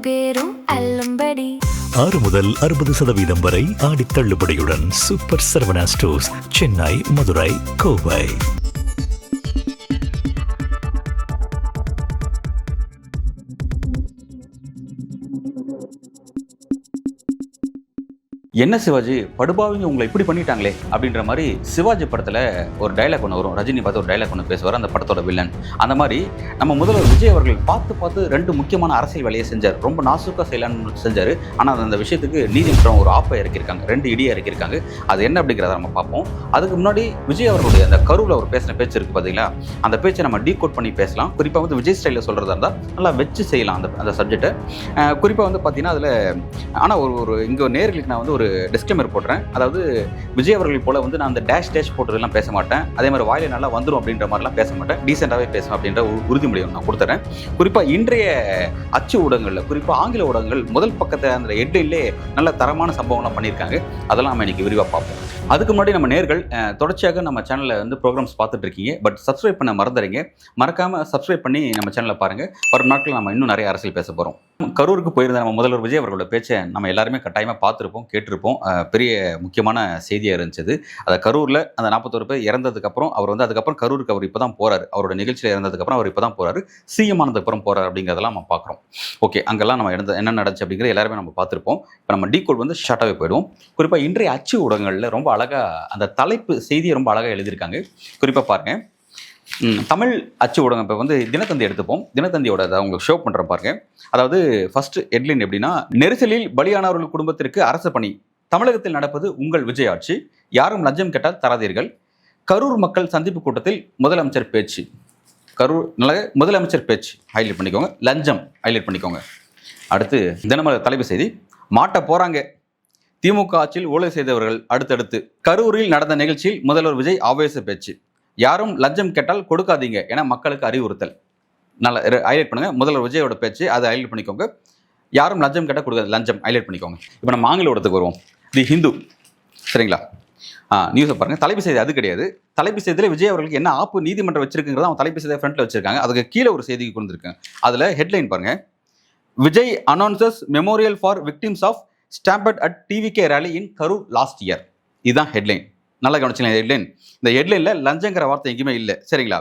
பேரும் அல்லும்படி 6 முதல் 60% வரை ஆடித் தள்ளுபடியுடன் சூப்பர் சரவணா ஸ்டோர்ஸ், சென்னை, மதுரை, கோவை. என்ன சிவாஜி, படுபாவிங்க உங்களை இப்படி பண்ணிட்டாங்களே அப்படின்ற மாதிரி சிவாஜி படத்தில் ஒரு டைலாக் ஒன்று வரும். ரஜினி பார்த்து ஒரு டைலாக் ஒன்று பேசுவார், அந்த படத்தோட வில்லன். அந்த மாதிரி நம்ம முதல்வர் விஜய் அவர்கள் பார்த்து 2 முக்கியமான அரசியல் வேலையை செஞ்சார். ரொம்ப நாசுக்காக செய்யலான்னு செஞ்சார். ஆனால் அந்த விஷயத்துக்கு நீதிமன்றம் ஒரு ஆப்பை இறக்கியிருக்காங்க, 2 இடியை இறக்கியிருக்காங்க. அது என்ன அப்படிங்கிறத நம்ம பார்ப்போம். அதுக்கு முன்னாடி விஜய் அவர்களுடைய அந்த கரூரில் அவர் பேசின பேச்சு இருக்குது பார்த்தீங்களா, அந்த பேச்சை நம்ம டீகோட் பண்ணி பேசலாம். குறிப்பாக வந்து விஜய் ஸ்டைலில் சொல்கிறதா இருந்தால் நல்லா வச்சு செய்யலாம் அந்த சப்ஜெக்டை. குறிப்பாக வந்து பார்த்தீங்கன்னா அதில் ஆனால் ஒரு இங்கே நேர்களுக்கு நான் வந்து ஒரு டிஸ்க்ளைமர் போடுறேன். அதாவது விஜய் அவர்கள் போல வந்து நான் அந்த டேஷ் போட்டதெல்லாம் பேச மாட்டேன். அதே மாதிரி வாயில நல்லா வந்துடும் அப்படின்ற மாதிரிலாம் பேச மாட்டேன். டீசெண்டாகவே பேசுவேன் அப்படின்ற உறுதிமொழியை நான் கொடுத்துறேன். குறிப்பாக இன்றைய அச்சு ஊடகங்களில், குறிப்பாக ஆங்கில ஊடகங்கள் முதல் பக்கத்தை அந்த ஹெட்லைன்லேயே நல்ல தரமான சம்பவம்லாம் பண்ணியிருக்காங்க. அதெல்லாம் நம்ம இன்னைக்கு விரிவாக பார்ப்போம். அதுக்கு முன்னாடி நம்ம நேர்கள் தொடர்ச்சியாக நம்ம சேனலில் வந்து ப்ரோக்ராம்ஸ் பார்த்துட்டு இருக்கீங்க. பட் சப்ஸ்கிரைப் பண்ண மறந்துறீங்க. மறக்காமல் சப்ஸ்கிரைப் பண்ணி நம்ம சேனலில் பாருங்கள். வரும் நாட்கள் நம்ம இன்னும் நிறைய அரசியல் பேச போகிறோம். கரூருக்கு போயிருந்த நம்ம முதல்வர் விஜய் அவர்களோட பேச்சை நம்ம எல்லாருமே கட்டாயமாக பார்த்துருப்போம், கேட்டிருப்போம். பெரிய முக்கியமான செய்தியாக இருந்துச்சு. அதை கரூரில் அந்த 41 பேர் இறந்ததுக்கப்புறம் அவர் வந்து அதுக்கப்புறம் கரூருக்கு அவர் இப்போ தான் போகிறார். அவரோட நிகழ்ச்சியில் இறந்ததுக்கப்புறம் அவர் இப்போ தான் போகிறாரு. சிஎம் ஆனதுக்கப்புறம் போகிறார் அப்படிங்கிறதெல்லாம் நம்ம பார்க்குறோம். ஓகே, அங்கெல்லாம் நம்ம என்ன நடந்துச்சு அப்படிங்கிறது எல்லாருமே நம்ம பார்த்துருப்போம். இப்போ நம்ம டீகோட் வந்து ஷார்ட்டாகவே போயிடுவோம். குறிப்பாக இன்றைய அச்சு ஊடகங்களில் ரொம்ப அழகாக அந்த தலைப்பு செய்தியை ரொம்ப அழகாக எழுதியிருக்காங்க. குறிப்பாக பாருங்கள், தமிழ் அச்சு ஊடகம் இப்போ வந்து தினத்தந்தி எடுத்துப்போம். தினத்தந்தியோட அதை உங்களுக்கு ஷோ பண்ணுற பாருங்க. அதாவது ஃபர்ஸ்ட் ஹெட்லைன் எப்படின்னா, நெரிசலில் பலியானவர்கள் குடும்பத்திற்கு அரசு பணி, தமிழகத்தில் நடப்பது உங்கள் விஜய் ஆட்சி, யாரும் லஞ்சம் கேட்டால் தராதீர்கள், கரூர் மக்கள் சந்திப்பு கூட்டத்தில் முதலமைச்சர் பேச்சு. கரூர் முதலமைச்சர் பேச்சு ஹைலைட் பண்ணிக்கோங்க, லஞ்சம் ஹைலைட் பண்ணிக்கோங்க. அடுத்து தினமலர் தலைப்பு செய்தி, மாட்ட போறாங்க திமுக ஆட்சியில் ஊழல் செய்தவர்கள் அடுத்தடுத்து, கரூரில் நடந்த நிகழ்ச்சியில் முதல்வர் விஜய் ஆவேச பேச்சு, யாரும் லஞ்சம் கேட்டால் கொடுக்காதீங்க என மக்களுக்கு அறிவுறுத்தல். நல்லா ஹைலைட் பண்ணுங்க. முதல்வர் விஜயோட பேச்சு அதை ஹைலைட் பண்ணிக்கோங்க. யாரும் லஞ்சம் கேட்டால் கொடுக்காது, லஞ்சம் ஹைலைட் பண்ணிக்கோங்க. இப்போ நம்ம ஆங்கில ஊடகத்துக்கு வருவோம். தி ஹிந்து, சரிங்களா? நியூஸை பாருங்க. தலைப்பு செய்தி அது கிடையாது. தலைப்பு செய்தியில் விஜய் அவர்களுக்கு என்ன ஆப்பு நீதிமன்றம் வச்சிருக்குங்கிறத அவங்க தலைப்பு செய்தியை ஃப்ரண்ட்ல வச்சிருக்காங்க. அதுக்கு கீழே ஒரு செய்திக்கு கொடுத்துருக்காங்க. அதில் ஹெட்லைன் பாருங்க, Vijay announces memorial for victims of stampede at TVK rally in Karur last year. இதுதான் ஹெட்லைன். நல்லா கவனிச்சிங்களா ஹெட்லைன்? இந்த ஹெட்லைனில் லஞ்சங்கிற வார்த்தை எங்கேயுமே இல்லை, சரிங்களா?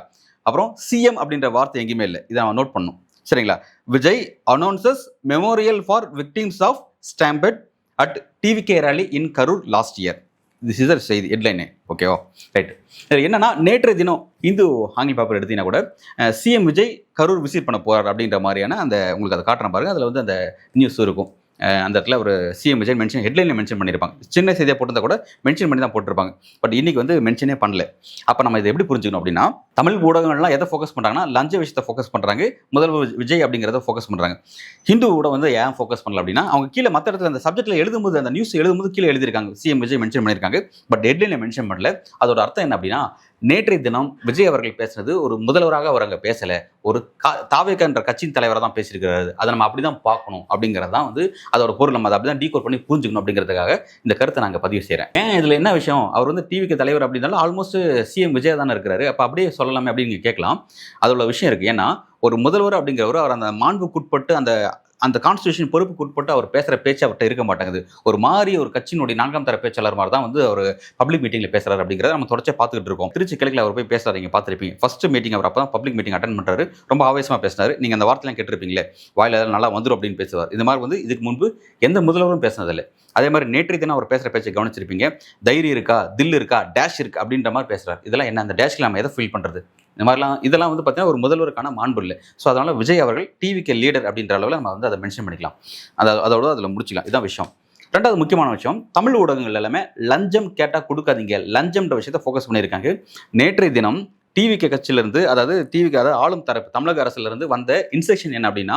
அப்புறம் சிஎம் அப்படின்ற வார்த்தை எங்கேயுமே இல்லை. இதை நம்ம நோட் பண்ணணும், சரிங்களா? Vijay announces memorial for victims of stampede at TVK rally in Karur last year. This is செய்தி ஹெட்லைனே. ஓகேவா? ரைட். என்னன்னா, நேற்றைய தினம் இந்து ஆங்கில பேப்பர் எடுத்தீங்கன்னா கூட சிஎம் விஜய் கரூர் விசிட் பண்ண போறார் அப்படின்ற மாதிரியான அந்த உங்களுக்கு அதை காட்டுறேன் பாருங்க. அதில் வந்து அந்த நியூஸ் இருக்கும். அந்த இடத்துல ஒரு சிஎம் விஜய் மென்ஷன் ஹெட்லைனில் மென்ஷன் பண்ணியிருப்பாங்க. சின்ன செய்தியாக போட்டிருந்தா கூட மென்ஷன் பண்ணி தான் போட்டிருப்பாங்க. பட் இன்னைக்கு வந்து மென்ஷனே பண்ணல. அப்போ நம்ம இதை எப்படி புரிஞ்சுக்கணும் அப்படின்னா, தமிழ் ஊடகங்கள்லாம் எதை ஃபோக்கஸ் பண்ணுறாங்கன்னா, லஞ்ச விஷயத்தை ஃபோக்கஸ் பண்ணுறாங்க. முதல்வர் விஜய் அப்படிங்கிறத ஃபோக்கஸ் பண்ணுறாங்க. ஹிந்து கூட வந்து ஏன் ஃபோக்கஸ் பண்ணல அப்படின்னா, அவங்க கீழே மற்ற இடத்துல அந்த சப்ஜெக்ட்டில் எழுதும்போது, அந்த நியூஸ் எழுதும்போது கீழே எழுதியிருக்காங்க சிஎம் விஜய் மென்ஷன் பண்ணியிருக்காங்க. பட் ஹெட்லைனில் மென்ஷன் பண்ணல. அதோட அர்த்தம் என்ன அப்படின்னா, நேற்றைய தினம் விஜய் அவர்கள் பேசுனது ஒரு முதல்வராக அவர் அங்கே பேசலை, ஒரு தாவேக என்ற கட்சியின் தலைவராக தான் பேசியிருக்கிறாரு. அதை நம்ம அப்படி தான் பார்க்கணும் அப்படிங்கிறது தான் வந்து அதோட பொருள். நம்ம அதை அப்படி தான் டீகோட் பண்ணி புரிஞ்சுக்கணும் அப்படிங்கிறதுக்காக இந்த கருத்தை நாங்கள் பதிவு செய்கிறேன். ஏன் இதில் என்ன விஷயம், அவர் வந்து டிவிக்கு தலைவர் அப்படின்னாலும் ஆல்மோஸ்ட் சிஎம் விஜய் தானே இருக்கிறாரு. அப்போ அப்படியே சொல்லலாமே அப்படின்னு நீங்கள் கேட்கலாம். அதோட விஷயம் இருக்குது. ஏன்னா ஒரு முதல்வர் அப்படிங்கிறவர் அவர் அந்த மாண்புக்குட்பட்டு அந்த கான்ஸ்டியூஷன் பொறுப்புக்கு உட்பட்டு அவர் பேசுகிற பேச்சு அவர்கிட்ட இருக்க மாட்டேங்குது. ஒரு மாதிரி ஒரு கட்சியினுடைய 4ஆம் தர பேச்சாளர் மாதிரி தான் வந்து அவர் பப்ளிக் மீட்டிங்கில் பேசுகிறார் அப்படிங்கிறத நம்ம தொடர்ச்சியாக பார்த்துக்கிட்டு இருக்கோம். திருச்சி கிழக்கில் அவர் போய் பேசுகிறாங்க, பார்த்துருப்பீங்க. ஃபர்ஸ்ட் மீட்டிங் அவர் அப்போ தான் பப்ளிக் மீட்டிங் அட்டன் பண்ணுறாரு. ரொம்ப ஆவேசமாக பேசினார். நீங்கள் அந்த வார்த்தைலாம் கேட்டிருப்பீங்களே, வாயில நல்லா வந்துடும் அப்படின்னு பேசுவார். இந்த மாதிரி வந்து இதுக்கு முன்பு எந்த முதல்வரும் பேசினதில்லை. அதே மாதிரி நேற்றைய தினம் அவர் பேசுகிற பேச்சை கவனிச்சிருப்பீங்க. தைரியம் இருக்கா, தில் இருக்கா, டேஷ் இருக்குது அப்படின்ற மாதிரி பேசுகிறார். இதெல்லாம் என்ன, அந்த டேஷ்க்கு நம்ம எதை ஃபீல் பண்ணுறது? இந்த மாதிரிலாம் இதெல்லாம் வந்து பார்த்தீங்கன்னா ஒரு முதல்வருக்கான மாண்பு இல்லை. ஸோ அதனால் விஜய் அவர்கள் டிவிக்கு லீடர் அப்படின்ற அளவில் நம்ம வந்து அதை மென்ஷன் பண்ணிக்கலாம். அதோட அதில் முடிச்சிக்கலாம். இதுதான் விஷயம். ரெண்டாவது முக்கியமான விஷயம், தமிழ் ஊடகங்கள் எல்லாமே லஞ்சம் கேட்டால் கொடுக்காதீங்க, லஞ்சம்ன்ற விஷயத்தை ஃபோக்கஸ் பண்ணியிருக்காங்க. நேற்றைய தினம் டிவிகே கட்சியிலிருந்து, அதாவது ஆளும் தரப்பு தமிழக அரசிலிருந்து வந்த இன்ஸ்ட்ரக்ஷன் என்ன அப்படின்னா,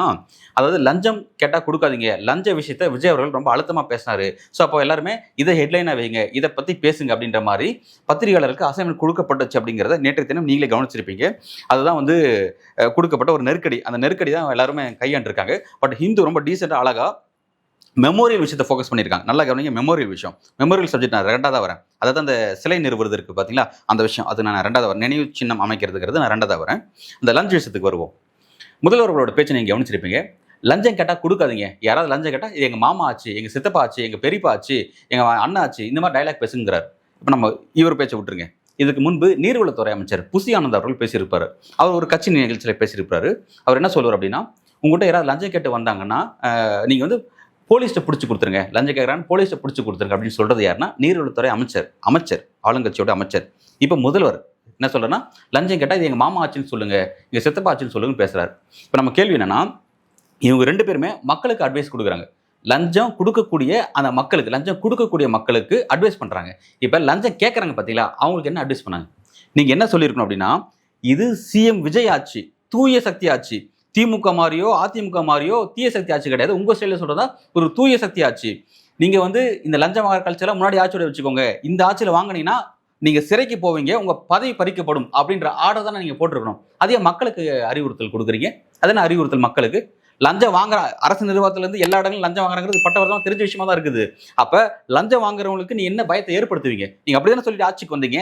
அதாவது லஞ்சம் கேட்டால் கொடுக்காதீங்க, லஞ்ச விஷயத்தை விஜய் அவர்கள் ரொம்ப அழுத்தமாக பேசினாரு. ஸோ அப்போ எல்லாருமே இதை ஹெட்லைனாக வைங்க, இதை பற்றி பேசுங்க அப்படின்ற மாதிரி பத்திரிகையாளருக்கு அசைன்மெண்ட் கொடுக்கப்பட்டுச்சு அப்படிங்கிறத நேற்றைய தினம் நீங்களே கவனிச்சிருப்பீங்க. அதுதான் வந்து கொடுக்கப்பட்ட ஒரு நெருக்கடி. அந்த நெருக்கடி தான் எல்லாருமே கையாண்டிருக்காங்க. பட் ஹிந்து ரொம்ப டீசெண்டாக அழகாக மெமோரியல் விஷயத்தை ஃபோக்கஸ் பண்ணியிருக்காங்க. நல்லா கவனிங்க, மெமோரியல் விஷயம். மெமோரியல் சப்ஜெக்ட் நான் ரெண்டாவது வரேன். அதாவது அந்த சிலை நிறுவுறது இருக்குது பார்த்தீங்களா, அந்த விஷயம் அது நான் ரெண்டாவது வரேன். நினைவு சின்னம் அமைக்கிறதுங்கிறது நான் ரெண்டாவது வரேன். இந்த லஞ்ச் விஷயத்துக்கு வருவோம். முதல்வர்களோட பேச்சு நீங்கள் கவனிச்சிருப்பீங்க. லஞ்சம் கேட்டால் கொடுக்காதீங்க, யாராவது லஞ்சம் கேட்டால் இது எங்கள் மாமா ஆச்சு, எங்கள் சித்தப்பா ஆச்சு, எங்கள் பெரியப்பா ஆச்சு, எங்கள் அண்ணா ஆச்சு, இந்த மாதிரி டைலாக் பேசுங்கிறார். இப்போ நம்ம இவர் பேச்சை விட்டுருங்க. இதுக்கு முன்பு நீர்வளத்துறை அமைச்சர் புசி ஆனந்த் அவர்கள் பேசியிருப்பார். அவர் ஒரு கட்சி நிகழ்ச்சியில் பேசியிருப்பாரு. அவர் என்ன சொல்லுவார் அப்படின்னா, உங்கள்கிட்ட யாராவது லஞ்சம் கேட்டு வந்தாங்கன்னா நீங்கள் வந்து போலீஸ்ட்டை பிடிச்சி கொடுத்துருங்க, லஞ்சம் கேட்குறான்னு போலீஸ்ட்டை பிடிச்சி கொடுத்துருங்க அப்படின்னு சொல்கிறது யாருன்னா நீர்வளத்துறை அமைச்சர் ஆளுங்கட்சியோட அமைச்சர். இப்போ முதல்வர் என்ன சொல்கிறேன்னா, லஞ்சம் கேட்டால் இது எங்கள் மாமா ஆச்சுன்னு சொல்லுங்கள், எங்கள் சித்தப்பா ஆச்சுன்னு சொல்லுங்கன்னு பேசுகிறாரு. இப்போ நம்ம கேள்வி என்னென்னா, இவங்க 2 பேருமே மக்களுக்கு அட்வைஸ் கொடுக்குறாங்க. லஞ்சம் கொடுக்கக்கூடிய அந்த மக்களுக்கு, லஞ்சம் கொடுக்கக்கூடிய மக்களுக்கு அட்வைஸ் பண்ணுறாங்க. இப்போ லஞ்சம் கேட்குறாங்க பார்த்தீங்களா, அவங்களுக்கு என்ன அட்வைஸ் பண்ணாங்க? நீங்கள் என்ன சொல்லியிருக்கணும் அப்படின்னா, இது சிஎம் விஜய் ஆட்சி, தூய சக்தி ஆட்சி, திமுக மாதிரியோ அதிமுக மாதிரியோ தீய சக்தி ஆட்சி கிடையாது. உங்கள் ஸ்டைலில் சொல்கிறதா ஒரு தூய சக்தி ஆட்சி. நீங்கள் வந்து இந்த லஞ்சம் வாங்குற கல்ச்சரெல்லாம் முன்னாடி ஆட்சியோட வச்சுக்கோங்க, இந்த ஆட்சியில் வாங்கினீங்கன்னா நீங்கள் சிறைக்கு போவீங்க, உங்கள் பதவி பறிக்கப்படும் அப்படின்ற ஆர்டர் தானே நீங்கள் போட்டிருக்கணும். அதே மக்களுக்கு அறிவுறுத்தல் கொடுக்குறீங்க. அதே அறிவுறுத்தல் மக்களுக்கு லஞ்சம் வாங்குற அரசு நிர்வாகத்திலேருந்து எல்லா இடங்களும் லஞ்சம் வாங்குறாங்கிறது பட்டவர்தான் தெரிஞ்ச விஷயமா தான் இருக்குது. அப்போ லஞ்சம் வாங்குறவங்களுக்கு நீ என்ன பயத்தை ஏற்படுத்துவீங்க? நீங்கள் அப்படி தானே சொல்லிட்டு ஆட்சிக்கு வந்தீங்க.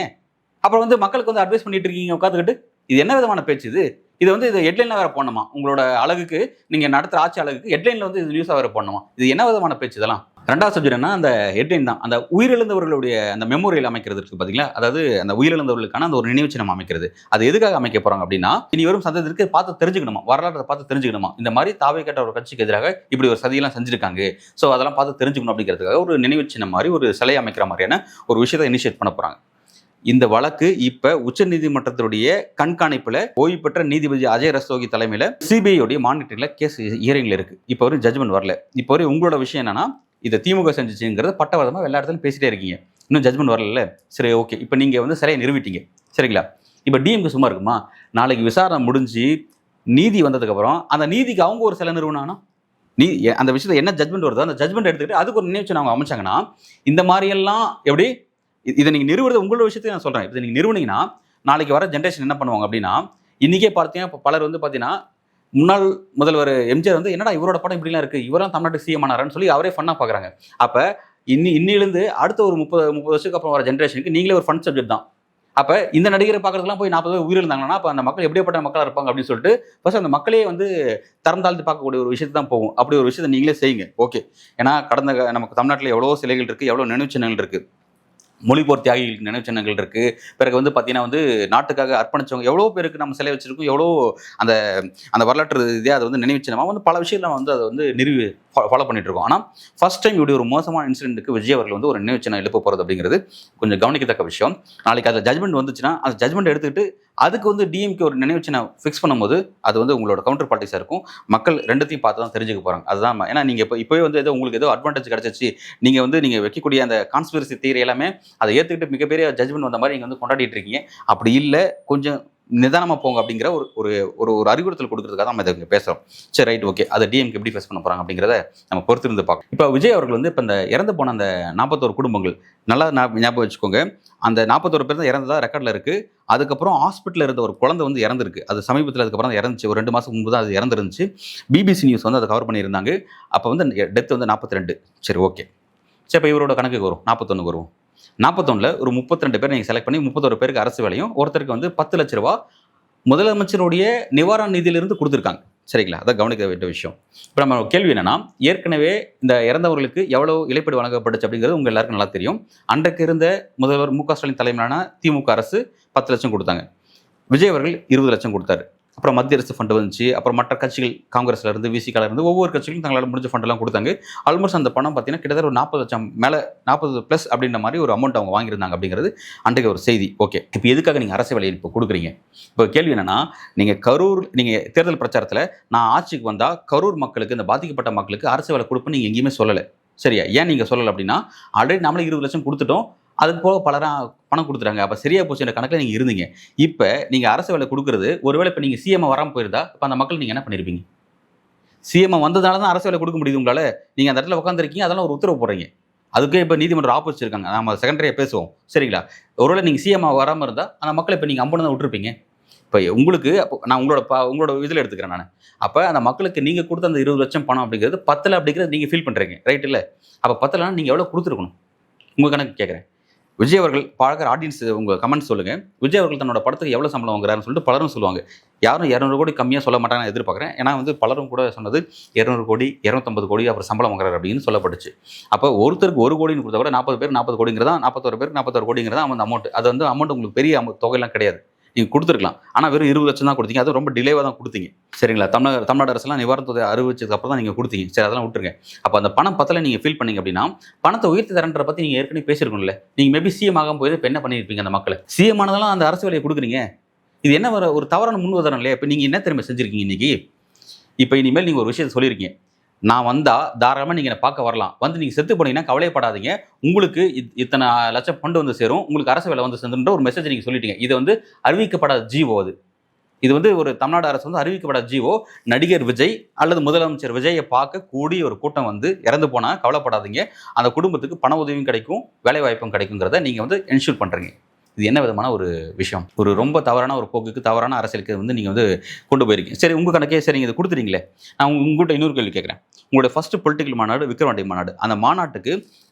அப்புறம் வந்து மக்களுக்கு வந்து அட்வைஸ் பண்ணிட்டு இருக்கீங்க உட்காந்துக்கிட்டு. இது என்ன விதமான பேச்சு இது? இது வந்து இது ஹெட்லைனில் வேறு போடணுமா? உங்களோட அழகுக்கு, நீங்கள் நடத்துகிற ஆட்சி அழகுக்கு ஹெட்லைனில் வந்து இது நியூஸாக வேறு போடணுமா? இது என்ன விதமான பேச்சு இதெல்லாம்? 2வது சப்ஜெக்ட் என்ன, அந்த ஹெட்லைன் தான். அந்த உயிரிழந்தவர்களுடைய அந்த மெமோரியல் அமைக்கிறது இருக்குது பார்த்தீங்களா, அதாவது அந்த உயிரிழந்தவர்களுக்கான அந்த ஒரு நினைவு சின்னம் அமைக்கிறது. அது எதுக்காக அமைக்க போகிறாங்க அப்படின்னா, இனி வரும் சந்ததிக்கு பார்த்து தெரிஞ்சுக்கணுமா, வரலாற்றை பார்த்து தெரிஞ்சுக்கணுமா, இந்த மாதிரி தாவை கேட்ட ஒரு கட்சிக்கு எதிராக இப்படி ஒரு சதியெல்லாம் செஞ்சுருக்காங்க, ஸோ அதெல்லாம் பார்த்து தெரிஞ்சுக்கணும் அப்படிங்கிறதுக்காக ஒரு நினைவு சின்னம் மாதிரி ஒரு சிலை அமைக்கிற மாதிரியான ஒரு விஷயத்தை இனிஷியேட் பண்ண போகிறாங்க. இந்த வழக்கு இப்ப உச்சநீதிமன்றத்தினுடைய கண்காணிப்புல ஓய்வு பெற்ற நீதிபதி அஜய் ரஸ்தோகி தலைமையில சிபிஐ மானிட்டரிங்ல கேஸ் ஹியரிங்ல இருக்கு. இப்போ வரையும் ஜட்மெண்ட் வரல. இப்போ வரையும் உங்களோட விஷயம் என்னன்னா, இதை திமுக செஞ்சுச்சுங்கிறது பட்டவர்தமா எல்லா இடத்துலையும் பேசிட்டே இருக்கீங்க, இன்னும் ஜட்மெண்ட் வரல. சரி, ஓகே, இப்போ நீங்க வந்து சரியா நிரூபிட்டீங்க, சரிங்களா? இப்போ டிஎம்கே சும்மா இருக்குமா? நாளைக்கு விசாரணை முடிஞ்சு நீதி வந்ததுக்கு அப்புறம் அந்த நீதிக்கு அவங்க ஒரு சில நிறுவனம் அந்த விஷயத்தை என்ன ஜட்மெண்ட் வருதோ அந்த ஜட்மெண்ட் எடுத்துக்கிட்டு அதுக்கு ஒரு நினைவு அவங்க அமைச்சாங்கன்னா, இந்த மாதிரி எல்லாம் எப்படி இதை நீங்கள் நிறுவுறது உங்களோட விஷயத்தையும் நான் சொல்கிறேன். இதை நீங்கள் நிறுவனீங்கன்னா நாளைக்கு வர ஜென்ரேஷன் என்ன பண்ணுவாங்க அப்படின்னா, இன்றைக்கே பார்த்தீங்கன்னா இப்போ பலர் வந்து பார்த்தீங்கன்னா, முன்னாள் முதல்வர் எம்ஜிஆர் வந்து என்னடா இவரோட படம் இப்படிலாம் இருக்குது, இவரெல்லாம் தமிழ்நாட்டுக்கு சிஎம் ஆனாரான்னு சொல்லி அவரே ஃபன்னாக பார்க்குறாங்க. அப்போ இன்னிலிருந்து அடுத்த ஒரு 30 வருஷத்துக்கு அப்புறம் வர ஜென்ரேஷனுக்கு நீங்களே ஒரு ஃபன் சப்ஜெக்ட் தான். அப்போ இந்த நடிகரை பார்க்கறதுலாம் போய் 40 பேர் உயிரிழந்தாங்கன்னா அப்போ அந்த மக்கள் எப்படிப்பட்ட மக்களாக இருப்பாங்க அப்படின்னு சொல்லிட்டு ஃபர்ஸ்ட் அந்த மக்களே வந்து தரம் தாழ்த்து பார்க்கக்கூடிய ஒரு விஷயத்தை தான் போகும். அப்படி ஒரு விஷயத்தை நீங்களே செய்யுங்க, ஓகே? ஏன்னா கடந்த நமக்கு தமிழ்நாட்டில் எவ்வளோ சிலைகள் இருக்குது, எவ்வளோ நினைவு சின்னங்கள் இருக்குது, மொழிபோர் தியாகிகளுக்கு நினைவு சின்னங்கள் இருக்குது. பிறகு வந்து பார்த்தீங்கன்னா வந்து நாட்டுக்காக அர்ப்பணிச்சவங்க எவ்வளோ பேருக்கு நம்ம சிலை வச்சிருக்கோம், எவ்வளோ அந்த அந்த வரலாற்று இதே அதை வந்து நினைவு சின்னமாக வந்து பல விஷயம் நம்ம வந்து அதை வந்து ஃபாலோ பண்ணிட்டு இருக்கோம். ஆனால் ஃபர்ஸ்ட் டைம் இப்படி ஒரு மோசமான இன்சிடென்ட்டுக்கு விஜய் அவர்கள் வந்து ஒரு நினைவு சின்னம் எழுப்ப போகிறது அப்படிங்கிறது கொஞ்சம் கவனிக்கத்தக்க விஷயம். நாளைக்கு அதில் ஜட்மெண்ட் வந்துச்சுன்னா அந்த ஜட்மெண்ட் எடுத்துக்கிட்டு அதுக்கு வந்து டிஎம்கே ஒரு நினைவு சின்னம் ஃபிக்ஸ் பண்ணும்போது அது வந்து உங்களோட கவுண்டர் பார்ட்டிஸாக இருக்கும். மக்கள் ரெண்டுத்தையும் பார்த்து தான் தெரிஞ்சுக்க போகிறாங்க. அதுதான் ஏன்னா நீங்கள் இப்போவே வந்து ஏதோ உங்களுக்கு ஏதோ அட்வான்டேஜ் கிடச்சிச்சு, நீங்கள் வைக்கக்கூடிய அந்த கான்ஸ்பிரசி தியரி எல்லாமே அதை ஏற்றுக்கிட்டு மிகப்பெரிய ஜட்மெண்ட் வந்த மாதிரி நீங்கள் வந்து கொண்டாடிட்டு இருக்கீங்க. அப்படி இல்லை, கொஞ்சம் நிதானமாக போங்க அப்படிங்கிற ஒரு ஒரு அறிவுறுத்தல் கொடுக்கறதுக்காக நம்ம இதை பேசுகிறோம். சரி, ரைட், ஓகே. அதை டிஎம்கே எப்படி ஃபேஸ் பண்ண போகிறாங்க அப்படிங்கிறத நம்ம பொறுத்திருந்து பார்க்கணும். இப்போ விஜய் அவர்கள் வந்து இப்போ இந்த இறந்து போன அந்த 41 குடும்பங்கள் நல்லா ஞாபகம் வச்சுக்கோங்க. அந்த 41 பேர் தான் இறந்ததா ரெக்கார்டில் இருக்குது. அதுக்கப்புறம் ஹாஸ்பிட்டலில் இருந்த ஒரு குழந்தை வந்து இறந்துருக்கு. அது சமீபத்தில் அதுக்கப்புறம் தான் இறந்துச்சு. ஒரு 2 மாதம் முன்பு தான் அது இறந்துருந்துச்சு. பிபிசி நியூஸ் வந்து அதை கவர் பண்ணியிருந்தாங்க. அப்போ வந்து டெத் வந்து 42. சரி, ஓகே. சரி, இப்போ இவரோட கணக்குக்கு வரும், 41 வரும். 41ல் ஒரு 32 பேர் நீங்கள் செலக்ட் பண்ணி 31 பேருக்கு அரசு வேலையும், ஒருத்தருக்கு வந்து 10 லட்ச ரூபா முதலமைச்சருடைய நிவாரண நிதியிலிருந்து கொடுத்துருக்காங்க. சரிங்களா? அதான் கவனிக்க வேண்டிய விஷயம். இப்போ நம்ம கேள்வி என்னன்னா, ஏற்கனவே இந்த இறந்தவர்களுக்கு எவ்வளோ இழப்பீடு வழங்கப்பட்டுச்சு அப்படிங்கிறது உங்கள் எல்லாருக்கும் நல்லா தெரியும். அன்றைக்கு இருந்த முதல்வர் மு க ஸ்டாலின் தலைமையிலான திமுக அரசு 10 லட்சம் கொடுத்தாங்க. விஜய் அவர்கள் 20 லட்சம் கொடுத்தாரு. அப்புறம் மத்திய அரசு ஃபண்டு வந்துச்சு. அப்புறம் மற்ற கட்சிகள் காங்கிரஸ்ல இருந்து விசிகால இருந்து ஒவ்வொரு கட்சிகளும் தங்களால் முடிஞ்ச ஃபண்டெல்லாம் கொடுத்தாங்க. ஆல்மோஸ்ட் அந்த பணம் பார்த்தீங்கன்னா கிட்டத்தட்ட ஒரு 40 லட்சம் மேலே 40+ அப்படின்ற மாதிரி ஒரு அமௌண்ட் அவங்க வாங்கியிருந்தாங்க அப்படிங்கிறது அன்றைக்கு ஒரு செய்தி. ஓகே, இப்போ எதுக்காக நீங்கள் அரசு வேலையை இப்போ கொடுக்குறீங்க? இப்போ கேள்வி என்னன்னா, நீங்கள் தேர்தல் பிரச்சாரத்தில் நான் ஆட்சிக்கு வந்தால் கரூர் மக்களுக்கு, இந்த பாதிக்கப்பட்ட மக்களுக்கு அரசு வேலை கொடுப்பேன்னு நீங்கள் எங்கேயுமே சொல்லலை. சரியா? ஏன் நீங்கள் சொல்லலை அப்படின்னா, ஆல்ரெடி நம்மளே 20 லட்சம் கொடுத்துட்டோம், அதுக்கு போக பலராக பணம் கொடுத்துறாங்க. அப்போ சரியா போச்சுன்ற கணக்கில் நீங்கள் இருந்தீங்க. இப்போ நீங்கள் அரசு வேலை கொடுக்குறது, ஒருவேளை இப்போ நீங்கள் சிஎம் வராமல் போயிருந்தா இப்போ அந்த மக்கள் நீங்கள் என்ன பண்ணியிருப்பீங்க? சிஎம் வந்ததால தான் அரசு வேலை கொடுக்க முடியுது உங்களால். நீங்கள் அந்த இடத்துல உட்காந்துருக்கீங்க, அதெல்லாம் ஒரு உத்தரவு போடுறீங்க. அதுக்கே இப்போ நீதிமன்றம் ஆப்போசிட் இருக்காங்க. நம்ம செகண்டரியாக பேசுவோம், சரிங்களா? ஒருவேளை நீங்கள் சிஎம் வராமல் இருந்தால் அந்த மக்களை இப்போ நீங்கள் அம்புன்னு தான் விட்டுருப்பீங்க. இப்போ உங்களுக்கு அப்போ நான் உங்களோட இதில் எடுத்துக்கிறேன் நான். அப்போ அந்த மக்களுக்கு நீங்கள் கொடுத்த அந்த 20 லட்சம் பணம் அப்படிங்கிறது 10 அப்படிங்கிறது நீங்கள் ஃபீல் பண்ணுறீங்க, ரைட்? இல்லை, அப்போ 10 நீங்கள் எவ்வளோ கொடுத்துருக்கணும்? உங்கள் கணக்கு கேட்குறேன். விஜய் அவர்கள் பார்க்குற ஆடியன்ஸ் உங்கள் கமெண்ட் சொல்லுங்கள். விஜய் அவர்கள் தன்னோட படத்துக்கு எவ்வளோ சம்பளம் வாங்குறாருன்னு சொல்லிட்டு பலரும் சொல்லுவாங்க. யாரும் 200 கோடி கம்மியாக சொல்ல மாட்டாங்கன்னு எதிர்பார்க்குறேன். ஏன்னா வந்து பலரும் கூட சொன்னது 200 கோடி 250 கோடி அப்புறம் சம்பளம் வாங்குறாரு அப்படின்னு சொல்லப்பட்டுச்சு. அப்போ ஒருத்தருக்கு 1 கோடின்னு கொடுத்தா கூட 40 பேர் 40 கோடிங்கிறதா, 41 பேருக்கு 41 கோடிங்கிறதா அந்த அமௌண்ட். அது வந்து அமௌண்ட் உங்களுக்கு பெரிய தொகையெல்லாம் கிடையாது. நீங்கள் கொடுத்துருக்கலாம். ஆனால் வெறும் 20 லட்சம் தான் கொடுத்தீங்க. அது ரொம்ப டிலேவாக தான் கொடுத்தீங்க. சரிங்களா? தமிழ்நாடு அரசுலாம் நிவாரண தொகை அறிவிச்சதுக்கு அப்புறம் தான் நீங்கள் கொடுத்தீங்க. சரி, அதெல்லாம் விட்டுருங்க. அப்போ அந்த பணம் பத்தல நீங்கள் ஃபீல் பண்ணீங்க அப்படின்னா, பணத்தை உயர்த்தி தரன்ற பற்றி நீங்கள் ஏற்கனவே பேசியிருக்கணும்ல. நீங்கள் மேபி சிஎம் ஆகாம போய் இப்போ என்ன பண்ணியிருப்பீங்க அந்த மக்களை? சிஎம் ஆனதெல்லாம் அந்த அரசு வேலையை கொடுக்குறீங்க. இது என்ன ஒரு தவறான முன்னுதாரணம் இல்லையா? இப்போ நீங்கள் என்ன திறமை செஞ்சுருக்கீங்க இன்னைக்கு? இப்போ இனிமேல் நீங்கள் ஒரு விஷயத்தை சொல்லியிருக்கீங்க. நான் வந்தால் தாராளமாக நீங்கள் என்னை பார்க்க வரலாம். வந்து நீங்கள் செத்து போனீங்கன்னா கவலைப்படாதீங்க. உங்களுக்கு இத்தனை லட்சம் ஃபண்டு வந்து சேரும். உங்களுக்கு அரசு வேலை வந்து சேர்ந்துன்ற ஒரு மெசேஜ் நீங்கள் சொல்லிட்டீங்க. இது வந்து அறிவிக்கப்படாத ஜீவோ. இது வந்து ஒரு தமிழ்நாடு அரசு வந்து அறிவிக்கப்படாத ஜீவோ. நடிகர் விஜய் அல்லது முதலமைச்சர் விஜயை பார்க்க கூடிய ஒரு கூட்டம் வந்து இறந்து போனால் கவலைப்படாதீங்க. அந்த குடும்பத்துக்கு பண உதவியும் கிடைக்கும், வேலை வாய்ப்பும் கிடைக்குங்கிறத நீங்கள் வந்து என்ஷூர் பண்ணுறீங்க. இது என்ன விதமான ஒரு விஷயம்? ஒரு ரொம்ப தவறான ஒரு போக்குக்கு, தவறான அரசியலுக்கு வந்து நீங்கள் வந்து கொண்டு போயிருக்கீங்க. சரி, உங்கள் கணக்கே சரி, நீங்கள் இதை கொடுத்துறீங்களே. நான் உங்கள்கிட்ட இன்னொரு கேள்வி கேட்குறேன். உங்களுடைய ஃபர்ஸ்ட் பொலிட்டிக்கல் மாநாடு விக்கிரவாண்டி மாநாடு. அந்த மாநாட்டுக்கு